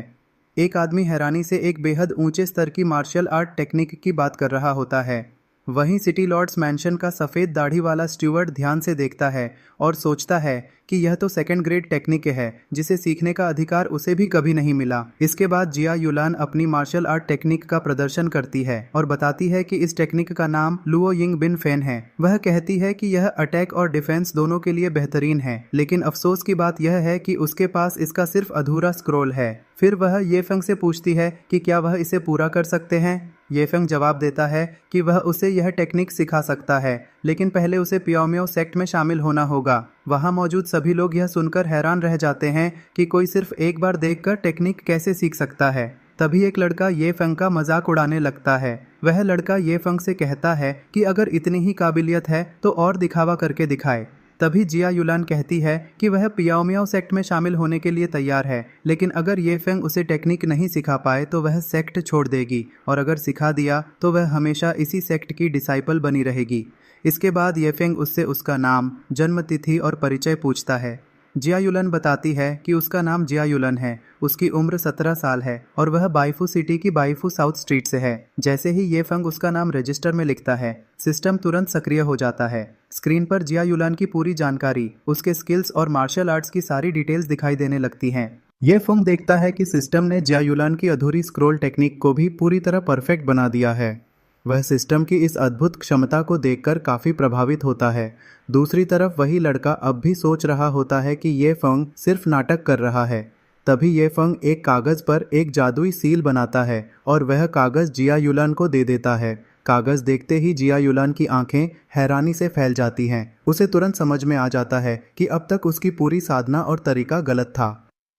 एक आदमी हैरानी से एक बेहद ऊंचे स्तर की मार्शल आर्ट टेक्निक की बात कर रहा होता है। वहीं सिटी लॉर्ड्स मैंशन का सफ़ेद दाढ़ी वाला स्टूवर्ड ध्यान से देखता है और सोचता है कि यह तो सेकंड ग्रेड टेक्निक है जिसे सीखने का अधिकार उसे भी कभी नहीं मिला। इसके बाद जिया युलान अपनी मार्शल आर्ट टेक्निक का प्रदर्शन करती है और बताती है कि इस टेक्निक का नाम लुओ यिंग बिन फेन है। वह कहती है कि यह अटैक और डिफेंस दोनों के लिए बेहतरीन है, लेकिन अफसोस की बात यह है कि उसके पास इसका सिर्फ अधूरा स्क्रॉल है। फिर वह ये फेंग से पूछती है कि क्या वह इसे पूरा कर सकते हैं। ये फेंग जवाब देता है कि वह उसे यह टेक्निक सिखा सकता है, लेकिन पहले उसे पियाओमियाओ सेक्ट में शामिल होना होगा। वहां मौजूद सभी लोग यह सुनकर हैरान रह जाते हैं कि कोई सिर्फ एक बार देखकर टेक्निक कैसे सीख सकता है। तभी एक लड़का ये फेंग का मजाक उड़ाने लगता है। वह लड़का ये फेंग से कहता है कि अगर इतनी ही काबिलियत है तो और दिखावा करके दिखाए। तभी जिया युलान कहती है कि वह पियाओमियाओ सेक्ट में शामिल होने के लिए तैयार है, लेकिन अगर ये फेंग उसे टेक्निक नहीं सिखा पाए तो वह सेक्ट छोड़ देगी, और अगर सिखा दिया तो वह हमेशा इसी सेक्ट की डिसाइपल बनी रहेगी। इसके बाद ये फेंग उससे उसका नाम, जन्म तिथि और परिचय पूछता है। जिया युलन बताती है कि उसका नाम जिया युलन है, उसकी उम्र 17 साल है और वह बाइफू सिटी की बाइफू साउथ स्ट्रीट से है। जैसे ही ये फेंग उसका नाम रजिस्टर में लिखता है, सिस्टम तुरंत सक्रिय हो जाता है। स्क्रीन पर जिया युलान की पूरी जानकारी, उसके स्किल्स और मार्शल आर्ट्स की सारी डिटेल्स दिखाई देने लगती हैं। ये फेंग देखता है कि सिस्टम ने जिया युलान की अधूरी स्क्रॉल टेक्निक को भी पूरी तरह परफेक्ट बना दिया है। वह सिस्टम की इस अद्भुत क्षमता को देखकर काफ़ी प्रभावित होता है। दूसरी तरफ वही लड़का अब भी सोच रहा होता है कि ये फेंग सिर्फ नाटक कर रहा है। तभी ये फेंग एक कागज़ पर एक जादुई सील बनाता है और वह कागज़ जिया युलान को दे देता है। कागज़ देखते ही जिया युलान की आंखें हैरानी से फैल जाती हैं। उसे तुरंत समझ में आ जाता है कि अब तक उसकी पूरी साधना और तरीका गलत था।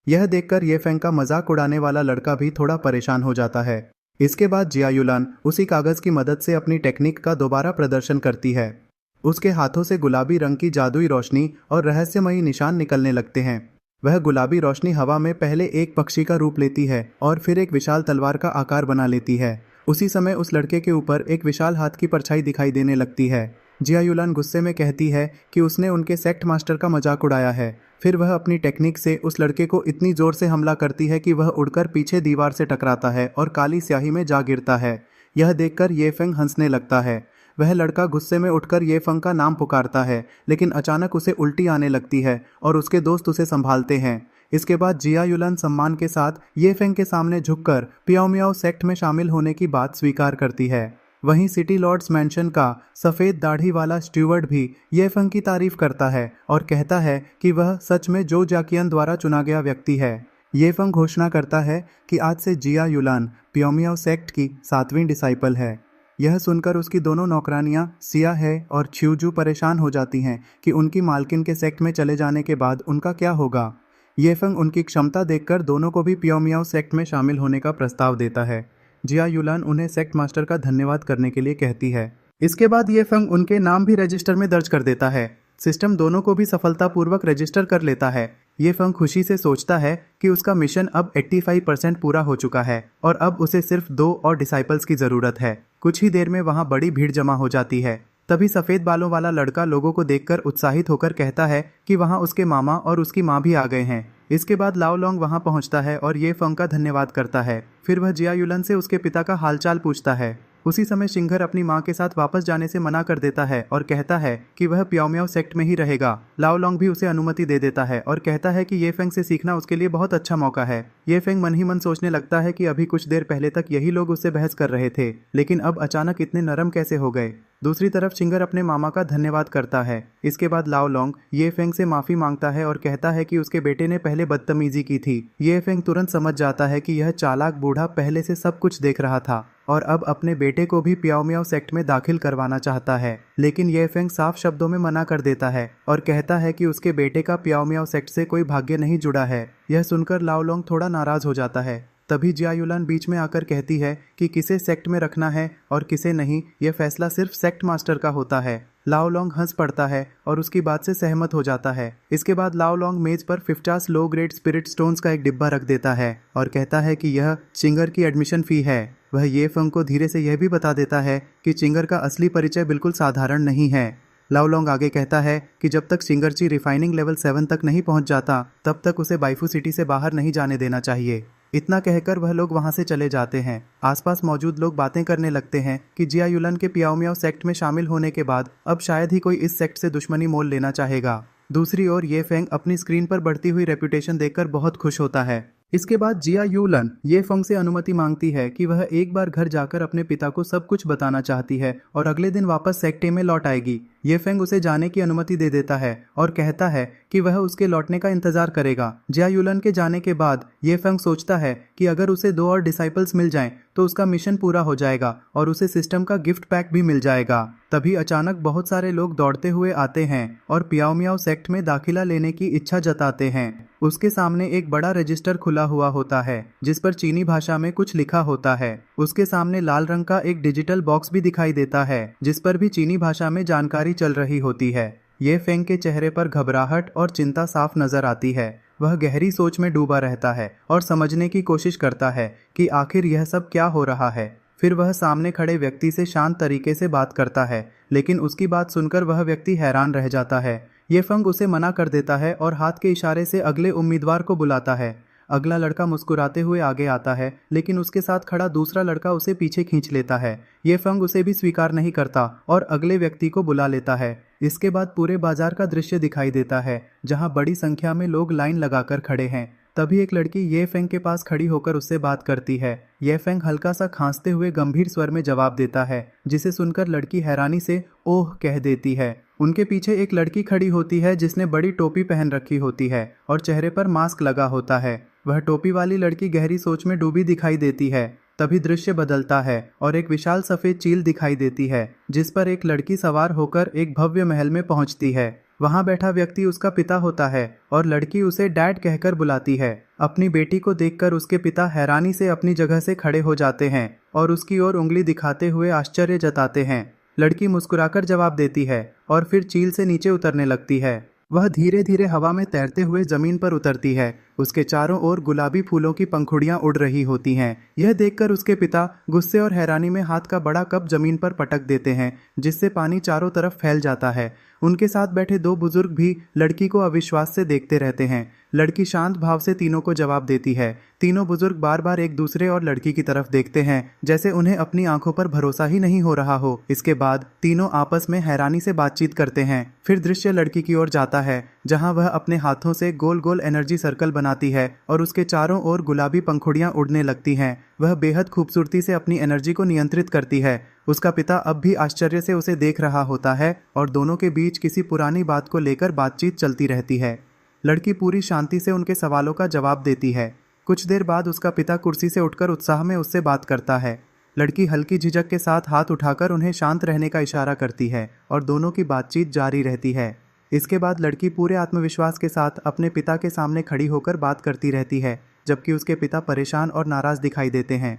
यह देखकर ये फेंग का मजाक उड़ाने वाला लड़का भी थोड़ा परेशान हो जाता है। इसके बाद जिया युलान उसी कागज़ की मदद से अपनी टेक्निक का दोबारा प्रदर्शन करती है। उसके हाथों से गुलाबी रंग की जादुई रोशनी और रहस्यमयी निशान निकलने लगते हैं। वह गुलाबी रोशनी हवा में पहले एक पक्षी का रूप लेती है और फिर एक विशाल तलवार का आकार बना लेती है। उसी समय उस लड़के के ऊपर एक विशाल हाथ की परछाई दिखाई देने लगती है। जिया युलान गुस्से में कहती है कि उसने उनके सेक्ट मास्टर का मजाक उड़ाया है। फिर वह अपनी टेक्निक से उस लड़के को इतनी जोर से हमला करती है कि वह उड़कर पीछे दीवार से टकराता है और काली स्याही में जा गिरता है। यह देखकर ये फेंग हंसने लगता है। वह लड़का गुस्से में उठकर ये फेंग का नाम पुकारता है, लेकिन अचानक उसे उल्टी आने लगती है और उसके दोस्त उसे संभालते हैं। इसके बाद जिया युलान सम्मान के साथ ये फेंग के सामने झुककर पियाओमियाओ सेक्ट में शामिल होने की बात स्वीकार करती है। वहीं सिटी लॉर्ड्स मैंशन का सफ़ेद दाढ़ी वाला स्टूवर्ड भी ये फेंग की तारीफ करता है और कहता है कि वह सच में जो जाकियन द्वारा चुना गया व्यक्ति है। ये फेंग घोषणा करता है कि आज से जिया युलान पियाओमियाओ सेक्ट की 7वीं डिसाइपल है। यह सुनकर उसकी दोनों नौकरानियां सिया है और छियूजू परेशान हो जाती हैं कि उनकी मालकिन के सेक्ट में चले जाने के बाद उनका क्या होगा। ये फेंग उनकी क्षमता देखकर दोनों को भी पियाओमियाओ सेक्ट में शामिल होने का प्रस्ताव देता है। जिया युलान उन्हें सेक्ट मास्टर का धन्यवाद करने के लिए कहती है। इसके बाद ये फेंग उनके नाम भी रजिस्टर में दर्ज कर देता है। सिस्टम दोनों को भी सफलतापूर्वक रजिस्टर कर लेता है। ये फंग खुशी से सोचता है कि उसका मिशन अब 85% पूरा हो चुका है और अब उसे सिर्फ 2 और डिसाइपल्स की ज़रूरत है। कुछ ही देर में वहाँ बड़ी भीड़ जमा हो जाती है। तभी सफ़ेद बालों वाला लड़का लोगों को देखकर उत्साहित होकर कहता है कि वहाँ उसके मामा और उसकी माँ भी आ गए हैं। इसके बाद लाओ लोंग वहाँ पहुँचता है और ये फंग का धन्यवाद करता है। फिर वह जिया युलन से उसके पिता का हालचाल पूछता है। उसी समय शिंगर अपनी मां के साथ वापस जाने से मना कर देता है और कहता है कि वह प्याओ म्याओ सेक्ट में ही रहेगा। लाओ लोंग भी उसे अनुमति दे देता है और कहता है कि ये फेंग से सीखना उसके लिए बहुत अच्छा मौका है। ये फेंग मन ही मन सोचने लगता है कि अभी कुछ देर पहले तक यही लोग उससे बहस कर रहे थे, लेकिन अब अचानक इतने नरम कैसे हो गए। दूसरी तरफ शिंगर अपने मामा का धन्यवाद करता है। इसके बाद लाओ लोंग ये फेंग से माफी मांगता है और कहता है कि उसके बेटे ने पहले बदतमीजी की थी। ये फेंग तुरंत समझ जाता है कि यह चालाक बूढ़ा पहले से सब कुछ देख रहा था और अब अपने बेटे को भी प्याओ म्याओ सेक्ट में दाखिल करवाना चाहता है, लेकिन ये फेंग साफ शब्दों में मना कर देता है और कहता है कि उसके बेटे का प्याओ म्याओ सेक्ट से कोई भाग्य नहीं जुड़ा है। यह सुनकर लाओ लोंग थोड़ा नाराज हो जाता है। तभी जिया युलन बीच में आकर कहती है कि किसे सेक्ट में रखना है और किसे नहीं, यह फैसला सिर्फ सेक्ट मास्टर का होता है। लाओ लोंग हंस पड़ता है और उसकी बात से सहमत हो जाता है। इसके बाद लाओ लोंग मेज पर 50 लो ग्रेड स्पिरिट स्टोन्स का एक डिब्बा रख देता है और कहता है कि यह चिंगर की एडमिशन फी है। वह ये फंग को धीरे से यह भी बता देता है कि चिंगर का असली परिचय बिल्कुल साधारण नहीं है। लाओ लोंग आगे कहता है कि जब तक चिंगरची रिफाइनिंग लेवल 7 तक नहीं पहुंच जाता तब तक उसे बाइफू सिटी से बाहर नहीं जाने देना चाहिए। इतना कहकर वह लोग वहां से चले जाते हैं। आसपास मौजूद लोग बातें करने लगते हैं कि जिया युलन के प्याओ म्याओ सेक्ट में शामिल होने के बाद अब शायद ही कोई इस सेक्ट से दुश्मनी मोल लेना चाहेगा। दूसरी ओर ये फेंग अपनी स्क्रीन पर बढ़ती हुई रेपुटेशन देखकर बहुत खुश होता है। इसके बाद जिया युलन ये फेंग से अनुमति मांगती है कि वह एक बार घर जाकर अपने पिता को सब कुछ बताना चाहती है और अगले दिन वापस सेक्टे में लौट आएगी। ये फेंग उसे जाने की अनुमति दे देता है और कहता है कि वह उसके लौटने का इंतजार करेगा। जिया युलन के जाने के बाद ये फेंग सोचता है कि अगर उसे 2 और डिसाइपल्स मिल जाएं तो उसका मिशन पूरा हो जाएगा और उसे सिस्टम का गिफ्ट पैक भी मिल जाएगा। तभी अचानक बहुत सारे लोग दौड़ते हुए आते हैं और प्याओ म्याओ सेक्ट में दाखिला लेने की इच्छा जताते हैं। उसके सामने एक बड़ा रजिस्टर खुला हुआ होता है जिस पर चीनी भाषा में कुछ लिखा होता है। उसके सामने लाल रंग का एक डिजिटल बॉक्स भी दिखाई देता है जिस पर भी चीनी भाषा में जानकारी चल रही होती है। ये फेंग के चेहरे पर घबराहट और चिंता साफ नजर आती है। वह गहरी सोच में डूबा रहता है और समझने की कोशिश करता है कि आखिर यह सब क्या हो रहा है। फिर वह सामने खड़े व्यक्ति से शांत तरीके से बात करता है, लेकिन उसकी बात सुनकर वह व्यक्ति हैरान रह जाता है। ये फंग उसे मना कर देता है और हाथ के इशारे से अगले उम्मीदवार को बुलाता है। अगला लड़का मुस्कुराते हुए आगे आता है, लेकिन उसके साथ खड़ा दूसरा लड़का उसे पीछे खींच लेता है। ये फंग उसे भी स्वीकार नहीं करता और अगले व्यक्ति को बुला लेता है। इसके बाद पूरे बाजार का दृश्य दिखाई देता है जहाँ बड़ी संख्या में लोग लाइन लगाकर खड़े हैं। तभी एक लड़की ये फेंग के पास खड़ी होकर उससे बात करती है। ये फेंग हल्का सा खांसते हुए गंभीर स्वर में जवाब देता है, जिसे सुनकर लड़की हैरानी से ओह कह देती है। उनके पीछे एक लड़की खड़ी होती है जिसने बड़ी टोपी पहन रखी होती है और चेहरे पर मास्क लगा होता है। वह टोपी वाली लड़की गहरी सोच में डूबी दिखाई देती है। तभी दृश्य बदलता है और एक विशाल सफेद चील दिखाई देती है जिस पर एक लड़की सवार होकर एक भव्य महल में पहुंचती है। वहां बैठा व्यक्ति उसका पिता होता है और लड़की उसे डैड कहकर बुलाती है। अपनी बेटी को देखकर उसके पिता हैरानी से अपनी जगह से खड़े हो जाते हैं और उसकी ओर उंगली दिखाते हुए आश्चर्य जताते हैं। लड़की मुस्कुराकर जवाब देती है और फिर चील से नीचे उतरने लगती है। वह धीरे धीरे हवा में तैरते हुए जमीन पर उतरती है। उसके चारों ओर गुलाबी फूलों की पंखुड़ियां उड़ रही होती हैं। यह देखकर उसके पिता गुस्से और हैरानी में हाथ का बड़ा कप जमीन पर पटक देते हैं, जिससे पानी चारों तरफ फैल जाता है। उनके साथ बैठे 2 बुजुर्ग भी लड़की को अविश्वास से देखते रहते हैं। लड़की शांत भाव से तीनों को जवाब देती है। तीनों बुजुर्ग बार बार एक दूसरे और लड़की की तरफ देखते हैं, जैसे उन्हें अपनी आंखों पर भरोसा ही नहीं हो रहा हो। इसके बाद तीनों आपस में हैरानी से बातचीत करते हैं। फिर दृश्य लड़की की ओर जाता है, जहां वह अपने हाथों से गोल गोल एनर्जी सर्कल बनाती है और उसके चारों ओर गुलाबी पंखुड़ियां उड़ने लगती हैं। वह बेहद खूबसूरती से अपनी एनर्जी को नियंत्रित करती है। उसका पिता अब भी आश्चर्य से उसे देख रहा होता है और दोनों के बीच किसी पुरानी बात को लेकर बातचीत चलती रहती है। लड़की पूरी शांति से उनके सवालों का जवाब देती है। कुछ देर बाद उसका पिता कुर्सी से उठकर उत्साह में उससे बात करता है। लड़की हल्की झिझक के साथ हाथ उठाकर उन्हें शांत रहने का इशारा करती है और दोनों की बातचीत जारी रहती है। इसके बाद लड़की पूरे आत्मविश्वास के साथ अपने पिता के सामने खड़ी होकर बात करती रहती है, जबकि उसके पिता परेशान और नाराज दिखाई देते हैं।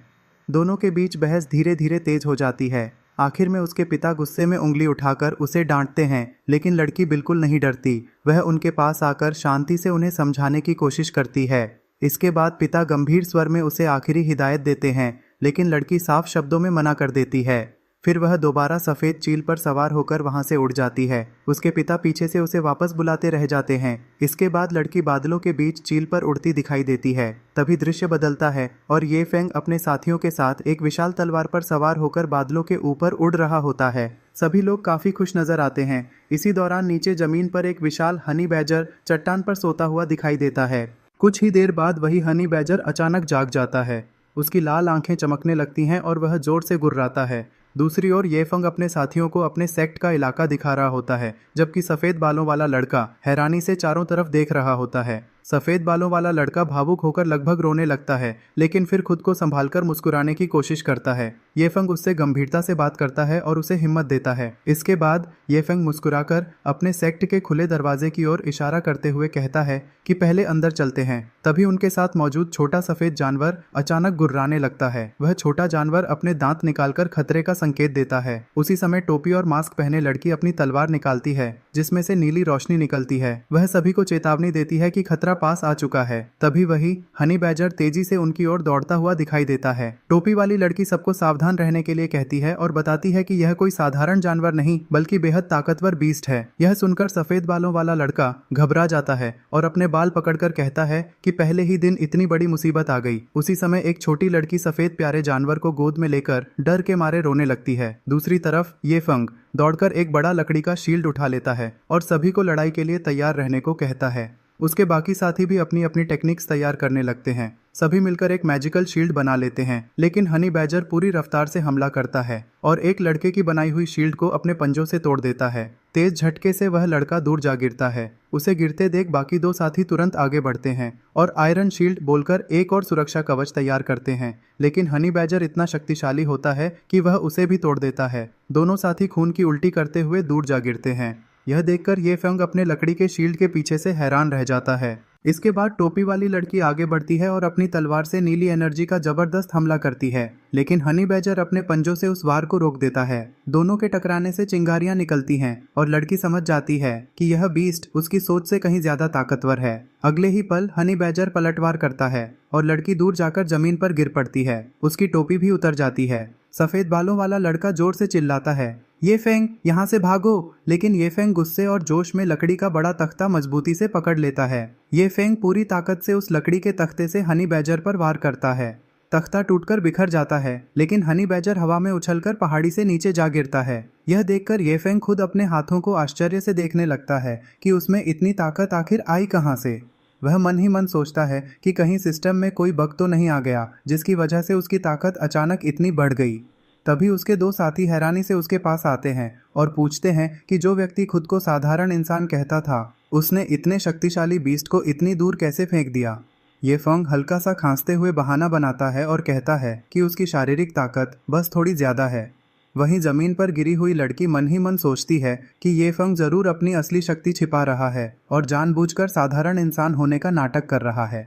दोनों के बीच बहस धीरे धीरे तेज हो जाती है। आखिर में उसके पिता गुस्से में उंगली उठाकर उसे डांटते हैं, लेकिन लड़की बिल्कुल नहीं डरती। वह उनके पास आकर शांति से उन्हें समझाने की कोशिश करती है। इसके बाद पिता गंभीर स्वर में उसे आखिरी हिदायत देते हैं, लेकिन लड़की साफ शब्दों में मना कर देती है। फिर वह दोबारा सफ़ेद चील पर सवार होकर वहां से उड़ जाती है। उसके पिता पीछे से उसे वापस बुलाते रह जाते हैं। इसके बाद लड़की बादलों के बीच चील पर उड़ती दिखाई देती है। तभी दृश्य बदलता है और ये फेंग अपने साथियों के साथ एक विशाल तलवार पर सवार होकर बादलों के ऊपर उड़ रहा होता है। सभी लोग काफी खुश नजर आते हैं। इसी दौरान नीचे जमीन पर एक विशाल हनी बैजर चट्टान पर सोता हुआ दिखाई देता है। कुछ ही देर बाद वही हनी बैजर अचानक जाग जाता है। उसकी लाल आंखें चमकने लगती हैं और वह जोर से गुर्राता है। दूसरी ओर ये फेंग अपने साथियों को अपने सेक्ट का इलाका दिखा रहा होता है, जबकि सफेद बालों वाला लड़का हैरानी से चारों तरफ देख रहा होता है। सफेद बालों वाला लड़का भावुक होकर लगभग रोने लगता है, लेकिन फिर खुद को संभालकर मुस्कुराने की कोशिश करता है। ये फेंग उससे गंभीरता से बात करता है और उसे हिम्मत देता है। इसके बाद ये फेंग मुस्कुराकर अपने सेक्ट के खुले दरवाजे की ओर इशारा करते हुए कहता है कि पहले अंदर चलते हैं। तभी उनके साथ मौजूद छोटा सफेद जानवर अचानक गुर्राने लगता है। वह छोटा जानवर अपने दांत निकालकर खतरे का संकेत देता है। उसी समय टोपी और मास्क पहने लड़की अपनी तलवार निकालती है, जिसमें से नीली रोशनी निकलती है। वह सभी को चेतावनी देती है कि खतरा पास आ चुका है। तभी वही हनी बैजर तेजी से उनकी ओर दौड़ता हुआ दिखाई देता है। टोपी वाली लड़की सबको सावधान रहने के लिए कहती है और बताती है कि यह कोई साधारण जानवर नहीं बल्कि बेहद ताकतवर बीस्ट है। यह सुनकर सफेद बालों वाला लड़का घबरा जाता है और अपने बाल पकड़कर कहता है कि पहले ही दिन इतनी बड़ी मुसीबत आ गई। उसी समय एक छोटी लड़की सफेद प्यारे जानवर को गोद में लेकर डर के मारे रोने लगती है। दूसरी तरफ ये फेंग दौड़कर एक बड़ा लकड़ी का शील्ड उठा लेता है और सभी को लड़ाई के लिए तैयार रहने को कहता है। उसके बाकी साथी भी अपनी अपनी टेक्निक्स तैयार करने लगते हैं। सभी मिलकर एक मैजिकल शील्ड बना लेते हैं, लेकिन हनी बैजर पूरी रफ्तार से हमला करता है और एक लड़के की बनाई हुई शील्ड को अपने पंजों से तोड़ देता है। तेज झटके से वह लड़का दूर जा गिरता है। उसे गिरते देख बाकी दो साथी तुरंत आगे बढ़ते हैं और आयरन शील्ड बोलकर एक और सुरक्षा कवच तैयार करते हैं, लेकिन हनी बैजर इतना शक्तिशाली होता है कि वह उसे भी तोड़ देता है। दोनों साथी खून की उल्टी करते हुए दूर जा गिरते हैं। यह देखकर ये फेंग अपने लकड़ी के शील्ड के पीछे से हैरान रह जाता है। इसके बाद टोपी वाली लड़की आगे बढ़ती है और अपनी तलवार से नीली एनर्जी का जबरदस्त हमला करती है, लेकिन हनी बैजर अपने पंजों से उस वार को रोक देता है। दोनों के टकराने से चिंगारियां निकलती हैं और लड़की समझ जाती है कि यह बीस्ट उसकी सोच से कहीं ज्यादा ताकतवर है। अगले ही पल हनी बैजर पलटवार करता है और लड़की दूर जाकर जमीन पर गिर पड़ती है। उसकी टोपी भी उतर जाती है। सफेद बालों वाला लड़का जोर से चिल्लाता है, ये फेंग यहाँ से भागो, लेकिन ये फेंग गुस्से और जोश में लकड़ी का बड़ा तख्ता मजबूती से पकड़ लेता है। ये फेंग पूरी ताकत से उस लकड़ी के तख्ते से हनी बैजर पर वार करता है। तख्ता टूटकर बिखर जाता है, लेकिन हनी बैजर हवा में उछलकर पहाड़ी से नीचे जा गिरता है। यह देखकर ये फेंग खुद अपने हाथों को आश्चर्य से देखने लगता है कि उसमें इतनी ताकत आखिर आई कहाँ से। वह मन ही मन सोचता है कि कहीं सिस्टम में कोई बग तो नहीं आ गया जिसकी वजह से उसकी ताकत अचानक इतनी बढ़ गई। तभी उसके दो साथी हैरानी से उसके पास आते हैं और पूछते हैं कि जो व्यक्ति खुद को साधारण इंसान कहता था, उसने इतने शक्तिशाली बीस्ट को इतनी दूर कैसे फेंक दिया। ये फेंग हल्का सा खांसते हुए बहाना बनाता है और कहता है कि उसकी शारीरिक ताकत बस थोड़ी ज्यादा है। वहीं जमीन पर गिरी हुई लड़की मन ही मन सोचती है कि ये फेंग जरूर अपनी असली शक्ति छिपा रहा है और जानबूझकर साधारण इंसान होने का नाटक कर रहा है।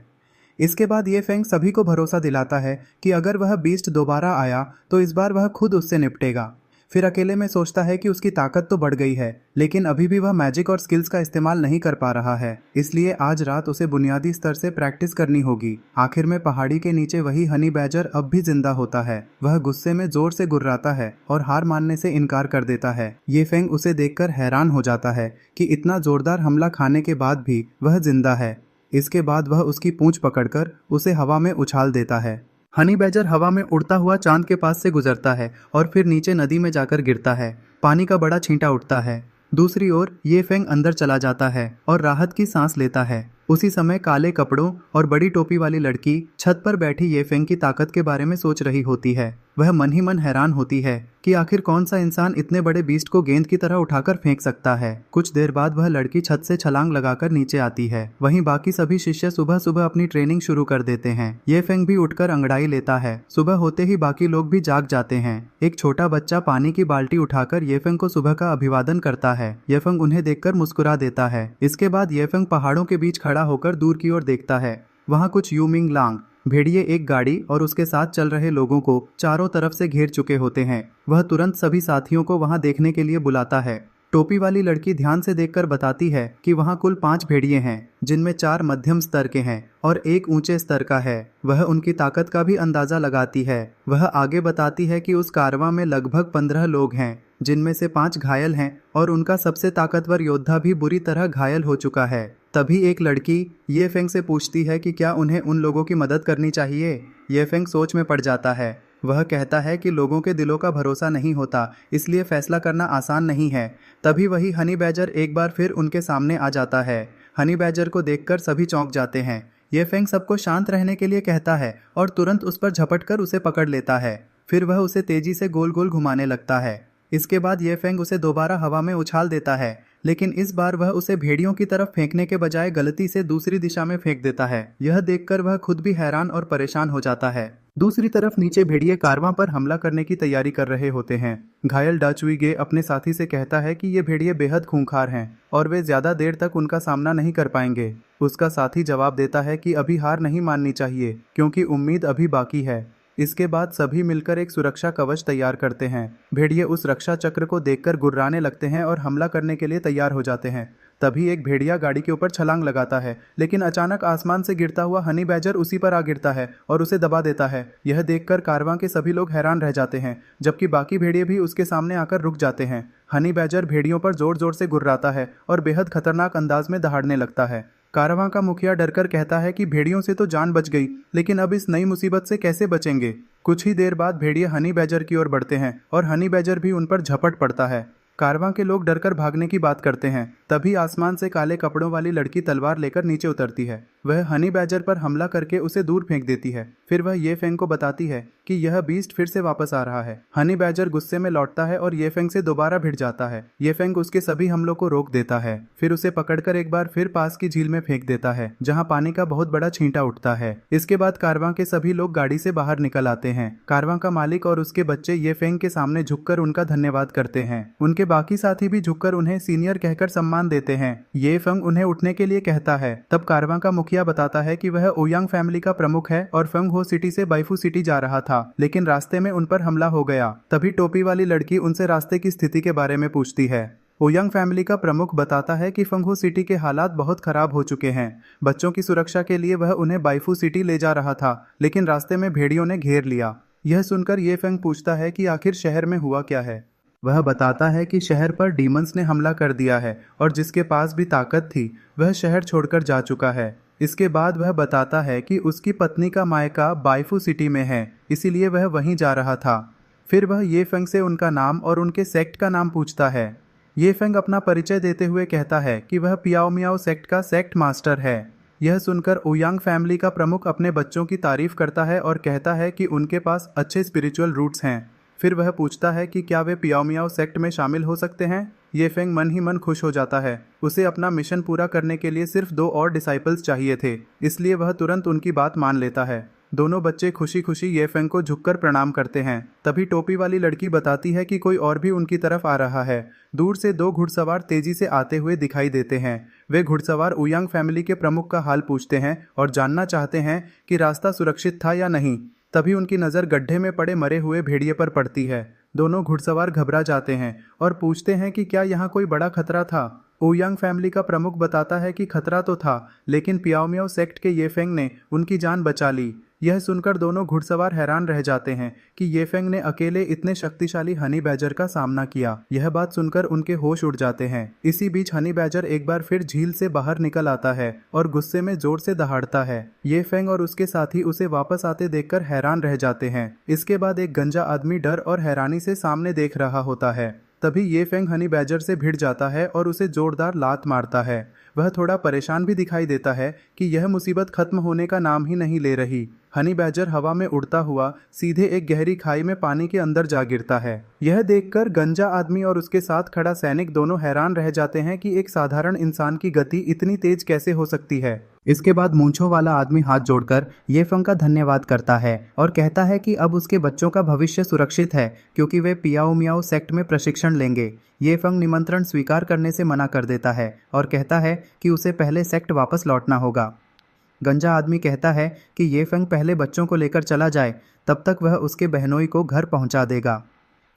इसके बाद ये फेंग सभी को भरोसा दिलाता है कि अगर वह बीस्ट दोबारा आया तो इस बार वह खुद उससे निपटेगा। फिर अकेले में सोचता है कि उसकी ताकत तो बढ़ गई है, लेकिन अभी भी वह मैजिक और स्किल्स का इस्तेमाल नहीं कर पा रहा है, इसलिए आज रात उसे बुनियादी स्तर से प्रैक्टिस करनी होगी। आखिर में पहाड़ी के नीचे वही हनी बैजर अब भी जिंदा होता है। वह गुस्से में जोर से गुर्राता है और हार मानने से इनकार कर देता है। ये फेंग उसे देखकर हैरान हो जाता है कि इतना जोरदार हमला खाने के बाद भी वह जिंदा है। इसके बाद वह उसकी पूंछ पकड़कर उसे हवा में उछाल देता है। हनी बैजर हवा में उड़ता हुआ चांद के पास से गुजरता है और फिर नीचे नदी में जाकर गिरता है। पानी का बड़ा छींटा उठता है। दूसरी ओर ये फेंग अंदर चला जाता है और राहत की सांस लेता है। उसी समय काले कपड़ों और बड़ी टोपी वाली लड़की छत पर बैठी ये फेंग की ताकत के बारे में सोच रही होती है। वह मन ही मन हैरान होती है कि आखिर कौन सा इंसान इतने बड़े बीस्ट को गेंद की तरह उठाकर फेंक सकता है। कुछ देर बाद वह लड़की छत से छलांग लगाकर नीचे आती है। वहीं बाकी सभी शिष्य सुबह सुबह अपनी ट्रेनिंग शुरू कर देते हैं। ये फेंग भी उठकर अंगड़ाई लेता है। सुबह होते ही बाकी लोग भी जाग जाते हैं। एक छोटा बच्चा पानी की बाल्टी उठाकर ये फेंग को सुबह का अभिवादन करता है। ये फेंग उन्हें देखकर मुस्कुरा देता है। इसके बाद ये फेंग पहाड़ों के बीच खड़ा होकर दूर की ओर देखता है। वहाँ कुछ यूमिंग लांग भेड़िए एक गाड़ी और उसके साथ चल रहे लोगों को चारों तरफ से घेर चुके होते हैं। वह तुरंत सभी साथियों को वहां देखने के लिए बुलाता है। टोपी वाली लड़की ध्यान से देखकर बताती है कि वहां कुल 5 भेड़िए हैं, जिनमें 4 मध्यम स्तर के हैं और एक ऊंचे स्तर का है। वह उनकी ताकत का भी अंदाजा लगाती है। वह आगे बताती है कि उस कारवां में लगभग 15 लोग हैं, जिनमें से 5 घायल हैं और उनका सबसे ताकतवर योद्धा भी बुरी तरह घायल हो चुका है। तभी एक लड़की ये फेंग से पूछती है कि क्या उन्हें उन लोगों की मदद करनी चाहिए। ये फेंग सोच में पड़ जाता है। वह कहता है कि लोगों के दिलों का भरोसा नहीं होता, इसलिए फैसला करना आसान नहीं है। तभी वही हनी बैजर एक बार फिर उनके सामने आ जाता है। हनी बैजर को देखकर सभी चौंक जाते हैं। ये फेंग सबको शांत रहने के लिए कहता है और तुरंत उस पर झपटकर उसे पकड़ लेता है। फिर वह उसे तेजी से गोल गोल घुमाने लगता है। इसके बाद ये फेंग उसे दोबारा हवा में उछाल देता है, लेकिन इस बार वह उसे भेड़ियों की तरफ फेंकने के बजाय गलती से दूसरी दिशा में फेंक देता है। यह देखकर वह खुद भी हैरान और परेशान हो जाता है। दूसरी तरफ नीचे भेड़िए कारवां पर हमला करने की तैयारी कर रहे होते हैं। घायल डाचुईगे अपने साथी से कहता है कि ये भेड़िए बेहद खूंखार हैं और वे ज्यादा देर तक उनका सामना नहीं कर पाएंगे। उसका साथी जवाब देता है कि अभी हार नहीं माननी चाहिए, क्योंकि उम्मीद अभी बाकी है। इसके बाद सभी मिलकर एक सुरक्षा कवच तैयार करते हैं। भेड़िए उस रक्षा चक्र को देखकर गुर्राने लगते हैं और हमला करने के लिए तैयार हो जाते हैं। तभी एक भेड़िया गाड़ी के ऊपर छलांग लगाता है, लेकिन अचानक आसमान से गिरता हुआ हनी बैजर उसी पर आ गिरता है और उसे दबा देता है। यह देखकर कारवां के सभी लोग हैरान रह जाते हैं, जबकि बाकी भेड़िए भी उसके सामने आकर रुक जाते हैं। हनी बैजर भेड़ियों पर जोर जोर से गुर्राता है और बेहद खतरनाक अंदाज में दहाड़ने लगता है। कारवां का मुखिया डरकर कहता है कि भेड़ियों से तो जान बच गई, लेकिन अब इस नई मुसीबत से कैसे बचेंगे। कुछ ही देर बाद भेड़िए हनी बैजर की ओर बढ़ते हैं और हनी बैजर भी उन पर झपट पड़ता है। कारवां के लोग डरकर भागने की बात करते हैं। तभी आसमान से काले कपड़ों वाली लड़की तलवार लेकर नीचे उतरती है। वह हनी बैजर पर हमला करके उसे दूर फेंक देती है। फिर वह ये फेंग को बताती है कि यह बीस्ट फिर से वापस आ रहा है। हनी बैजर गुस्से में लौटता है और ये फेंग से दोबारा भिड़ जाता है। ये फेंग उसके सभी हमलों को रोक देता है। फिर उसे पकड़कर एक बार फिर पास की झील में फेंक देता है, जहाँ पानी का बहुत बड़ा छींटा उठता है। इसके बाद कारवां के सभी लोग गाड़ी से बाहर निकल आते हैं। कारवां का मालिक और उसके बच्चे ये फेंग के सामने झुककर उनका धन्यवाद करते हैं। उनके बाकी साथी भी झुककर उन्हें सीनियर कहकर सम्मान देते हैं। ये फेंग उन्हें उठने के लिए कहता है। तब कारवां का मुखिया बताता है कि वह ओयांग फैमिली का प्रमुख है और फेंग हो सिटी से बाइफू सिटी जा रहा था, लेकिन रास्ते में उन पर हमला हो गया। तभी टोपी वाली लड़की उनसे रास्ते की स्थिति के बारे में पूछती है। ओयांग फैमिली का प्रमुख बताता है कि फेंग हो सिटी के हालात बहुत खराब हो चुके हैं। बच्चों की सुरक्षा के लिए वह उन्हें बाइफू सिटी ले जा रहा था, लेकिन रास्ते में भेड़ियों ने घेर लिया। यह सुनकर ये फेंग पूछता है कि आखिर शहर में हुआ क्या है। वह बताता है कि शहर पर डीमंस ने हमला कर दिया है और जिसके पास भी ताकत थी वह शहर छोड़कर जा चुका है। इसके बाद वह बताता है कि उसकी पत्नी का मायका बाइफू सिटी में है, इसीलिए वह वहीं जा रहा था। फिर वह ये फेंग से उनका नाम और उनके सेक्ट का नाम पूछता है। ये फेंग अपना परिचय देते हुए कहता है कि वह पियाओ मियाओ सेक्ट का सेक्ट मास्टर है। यह सुनकर ओयांग फैमिली का प्रमुख अपने बच्चों की तारीफ करता है और कहता है कि उनके पास अच्छे स्पिरिचुअल रूट्स हैं। फिर वह पूछता है कि क्या वे पियाओ मियाओ सेक्ट में शामिल हो सकते हैं। ये फेंग मन ही मन खुश हो जाता है। उसे अपना मिशन पूरा करने के लिए सिर्फ 2 और डिसाइपल्स चाहिए थे, इसलिए वह तुरंत उनकी बात मान लेता है। दोनों बच्चे खुशी खुशी ये फेंग को झुककर प्रणाम करते हैं। तभी टोपी वाली लड़की बताती है कि कोई और भी उनकी तरफ आ रहा है। दूर से 2 घुड़सवार तेजी से आते हुए दिखाई देते हैं। वे घुड़सवार ओयांग फैमिली के प्रमुख का हाल पूछते हैं और जानना चाहते हैं कि रास्ता सुरक्षित था या नहीं। तभी उनकी नज़र गड्ढे में पड़े मरे हुए भेड़िए पर पड़ती है। दोनों घुड़सवार घबरा जाते हैं और पूछते हैं कि क्या यहाँ कोई बड़ा खतरा था। ओयांग फैमिली का प्रमुख बताता है कि खतरा तो था, लेकिन पियाओ मियाओ सेक्ट के ये फेंग ने उनकी जान बचा ली। यह सुनकर दोनों घुड़सवार हैरान रह जाते हैं कि ये फेंग ने अकेले इतने शक्तिशाली हनी बैजर का सामना किया। यह बात सुनकर उनके होश उड़ जाते हैं। इसी बीच हनी बैजर एक बार फिर झील से बाहर निकल आता है और गुस्से में जोर से दहाड़ता है। ये फेंग और उसके साथी उसे वापस आते देखकर हैरान रह जाते हैं। इसके बाद एक गंजा आदमी डर और हैरानी से सामने देख रहा होता है। तभी ये फेंग हनी बैजर से भिड़ जाता है और उसे जोरदार लात मारता है। वह थोड़ा परेशान भी दिखाई देता है कि यह मुसीबत खत्म होने का नाम ही नहीं ले रही। हनी बैजर हवा में उड़ता हुआ सीधे एक गहरी खाई में पानी के अंदर जा गिरता है। यह देखकर गंजा आदमी और उसके साथ खड़ा सैनिक दोनों हैरान रह जाते हैं कि एक साधारण इंसान की गति इतनी तेज कैसे हो सकती है। इसके बाद मूंछों वाला आदमी हाथ जोड़कर ये फेंग का धन्यवाद करता है और कहता है कि अब उसके बच्चों का भविष्य सुरक्षित है, क्योंकि वे पियाओ मियाओ सेक्ट में प्रशिक्षण लेंगे। ये फेंग निमंत्रण स्वीकार करने से मना कर देता है और कहता है कि उसे पहले सेक्ट वापस लौटना होगा। गंजा आदमी कहता है कि ये फेंग पहले बच्चों को लेकर चला जाए, तब तक वह उसके बहनोई को घर पहुंचा देगा।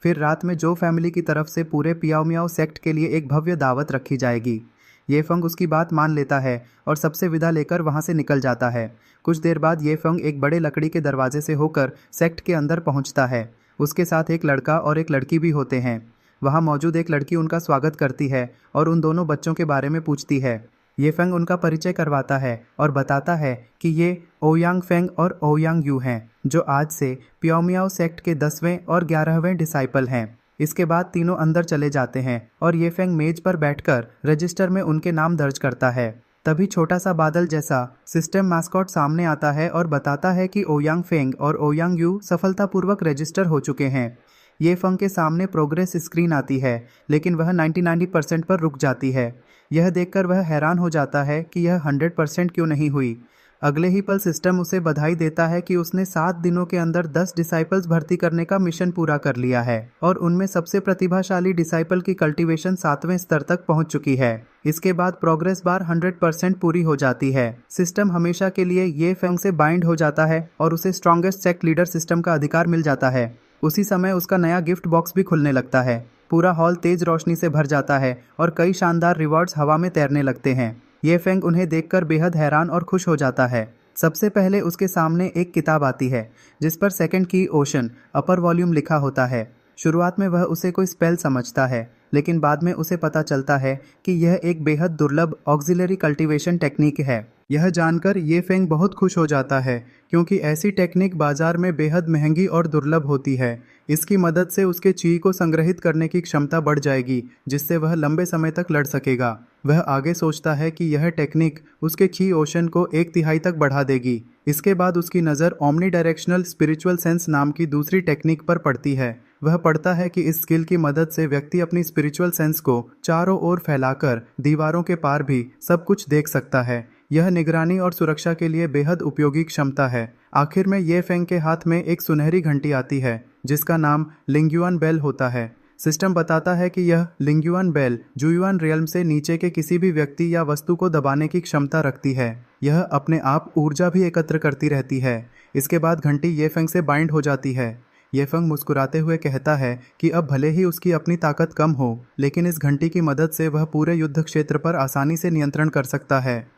फिर रात में जो फैमिली की तरफ से पूरे पियाओ मियाओ सेक्ट के लिए एक भव्य दावत रखी जाएगी। ये फेंग उसकी बात मान लेता है और सबसे विदा लेकर वहां से निकल जाता है। कुछ देर बाद ये फेंग एक बड़े लकड़ी के दरवाजे से होकर सेक्ट के अंदर पहुंचता है। उसके साथ एक लड़का और एक लड़की भी होते हैं। वहां मौजूद एक लड़की उनका स्वागत करती है और उन दोनों बच्चों के बारे में पूछती है। ये फेंग उनका परिचय करवाता है और बताता है कि ये ओयांग फेंग और ओयांग यू हैं, जो आज से पियाओ मियाओ सेक्ट के 10वें और 11वें डिसाइपल हैं। इसके बाद तीनों अंदर चले जाते हैं और ये फेंग मेज पर बैठकर रजिस्टर में उनके नाम दर्ज करता है। तभी छोटा सा बादल जैसा सिस्टम मैस्कॉट सामने आता है और बताता है कि ओयांग फेंग और ओयांग यू सफलतापूर्वक रजिस्टर हो चुके हैं। ये फेंग के सामने प्रोग्रेस स्क्रीन आती है, लेकिन वह 99% पर रुक जाती है। यह देखकर वह हैरान हो जाता है कि यह 100% क्यों नहीं हुई। अगले ही पल सिस्टम उसे बधाई देता है कि उसने 7 दिनों के अंदर 10 डिसाइपल्स भर्ती करने का मिशन पूरा कर लिया है और उनमें सबसे प्रतिभाशाली डिसाइपल की कल्टीवेशन 7वें स्तर तक पहुंच चुकी है। इसके बाद प्रोग्रेस बार 100% पूरी हो जाती है। सिस्टम हमेशा के लिए ये फेंग से बाइंड हो जाता है और उसे स्ट्रॉन्गेस्ट सेक्ट लीडर सिस्टम का अधिकार मिल जाता है। उसी समय उसका नया गिफ्ट बॉक्स भी खुलने लगता है। पूरा हॉल तेज रोशनी से भर जाता है और कई शानदार रिवॉर्ड्स हवा में तैरने लगते हैं। ये फेंग उन्हें देखकर बेहद हैरान और खुश हो जाता है। सबसे पहले उसके सामने एक किताब आती है जिस पर सेकंड की ओशन अपर वॉल्यूम लिखा होता है। शुरुआत में वह उसे कोई स्पेल समझता है, लेकिन बाद में उसे पता चलता है कि यह एक बेहद दुर्लभ ऑक्सिलरी कल्टीवेशन टेक्निक है। यह जानकर ये फेंग बहुत खुश हो जाता है, क्योंकि ऐसी टेक्निक बाजार में बेहद महंगी और दुर्लभ होती है। इसकी मदद से उसके ची को संग्रहित करने की क्षमता बढ़ जाएगी, जिससे वह लंबे समय तक लड़ सकेगा। वह आगे सोचता है कि यह टेक्निक उसके ची ओशन को 1/3 तक बढ़ा देगी। इसके बाद उसकी नज़र ओमनी डायरेक्शनल स्पिरिचुअल सेंस नाम की दूसरी टेक्निक पर पड़ती है। वह पढ़ता है कि इस स्किल की मदद से व्यक्ति अपनी स्पिरिचुअल सेंस को चारों ओर फैलाकर दीवारों के पार भी सब कुछ देख सकता है। यह निगरानी और सुरक्षा के लिए बेहद उपयोगी क्षमता है। आखिर में ये फेंग के हाथ में एक सुनहरी घंटी आती है जिसका नाम लिंग्युआन बेल होता है। सिस्टम बताता है कि यह लिंग्युआन बेल जुयुआन रियल्म से नीचे के किसी भी व्यक्ति या वस्तु को दबाने की क्षमता रखती है। यह अपने आप ऊर्जा भी एकत्र करती रहती है। इसके बाद घंटी ये फेंग से बाइंड हो जाती है। ये फेंग मुस्कुराते हुए कहता है कि अब भले ही उसकी अपनी ताकत कम हो, लेकिन इस घंटी की मदद से वह पूरे युद्ध क्षेत्र पर आसानी से नियंत्रण कर सकता है।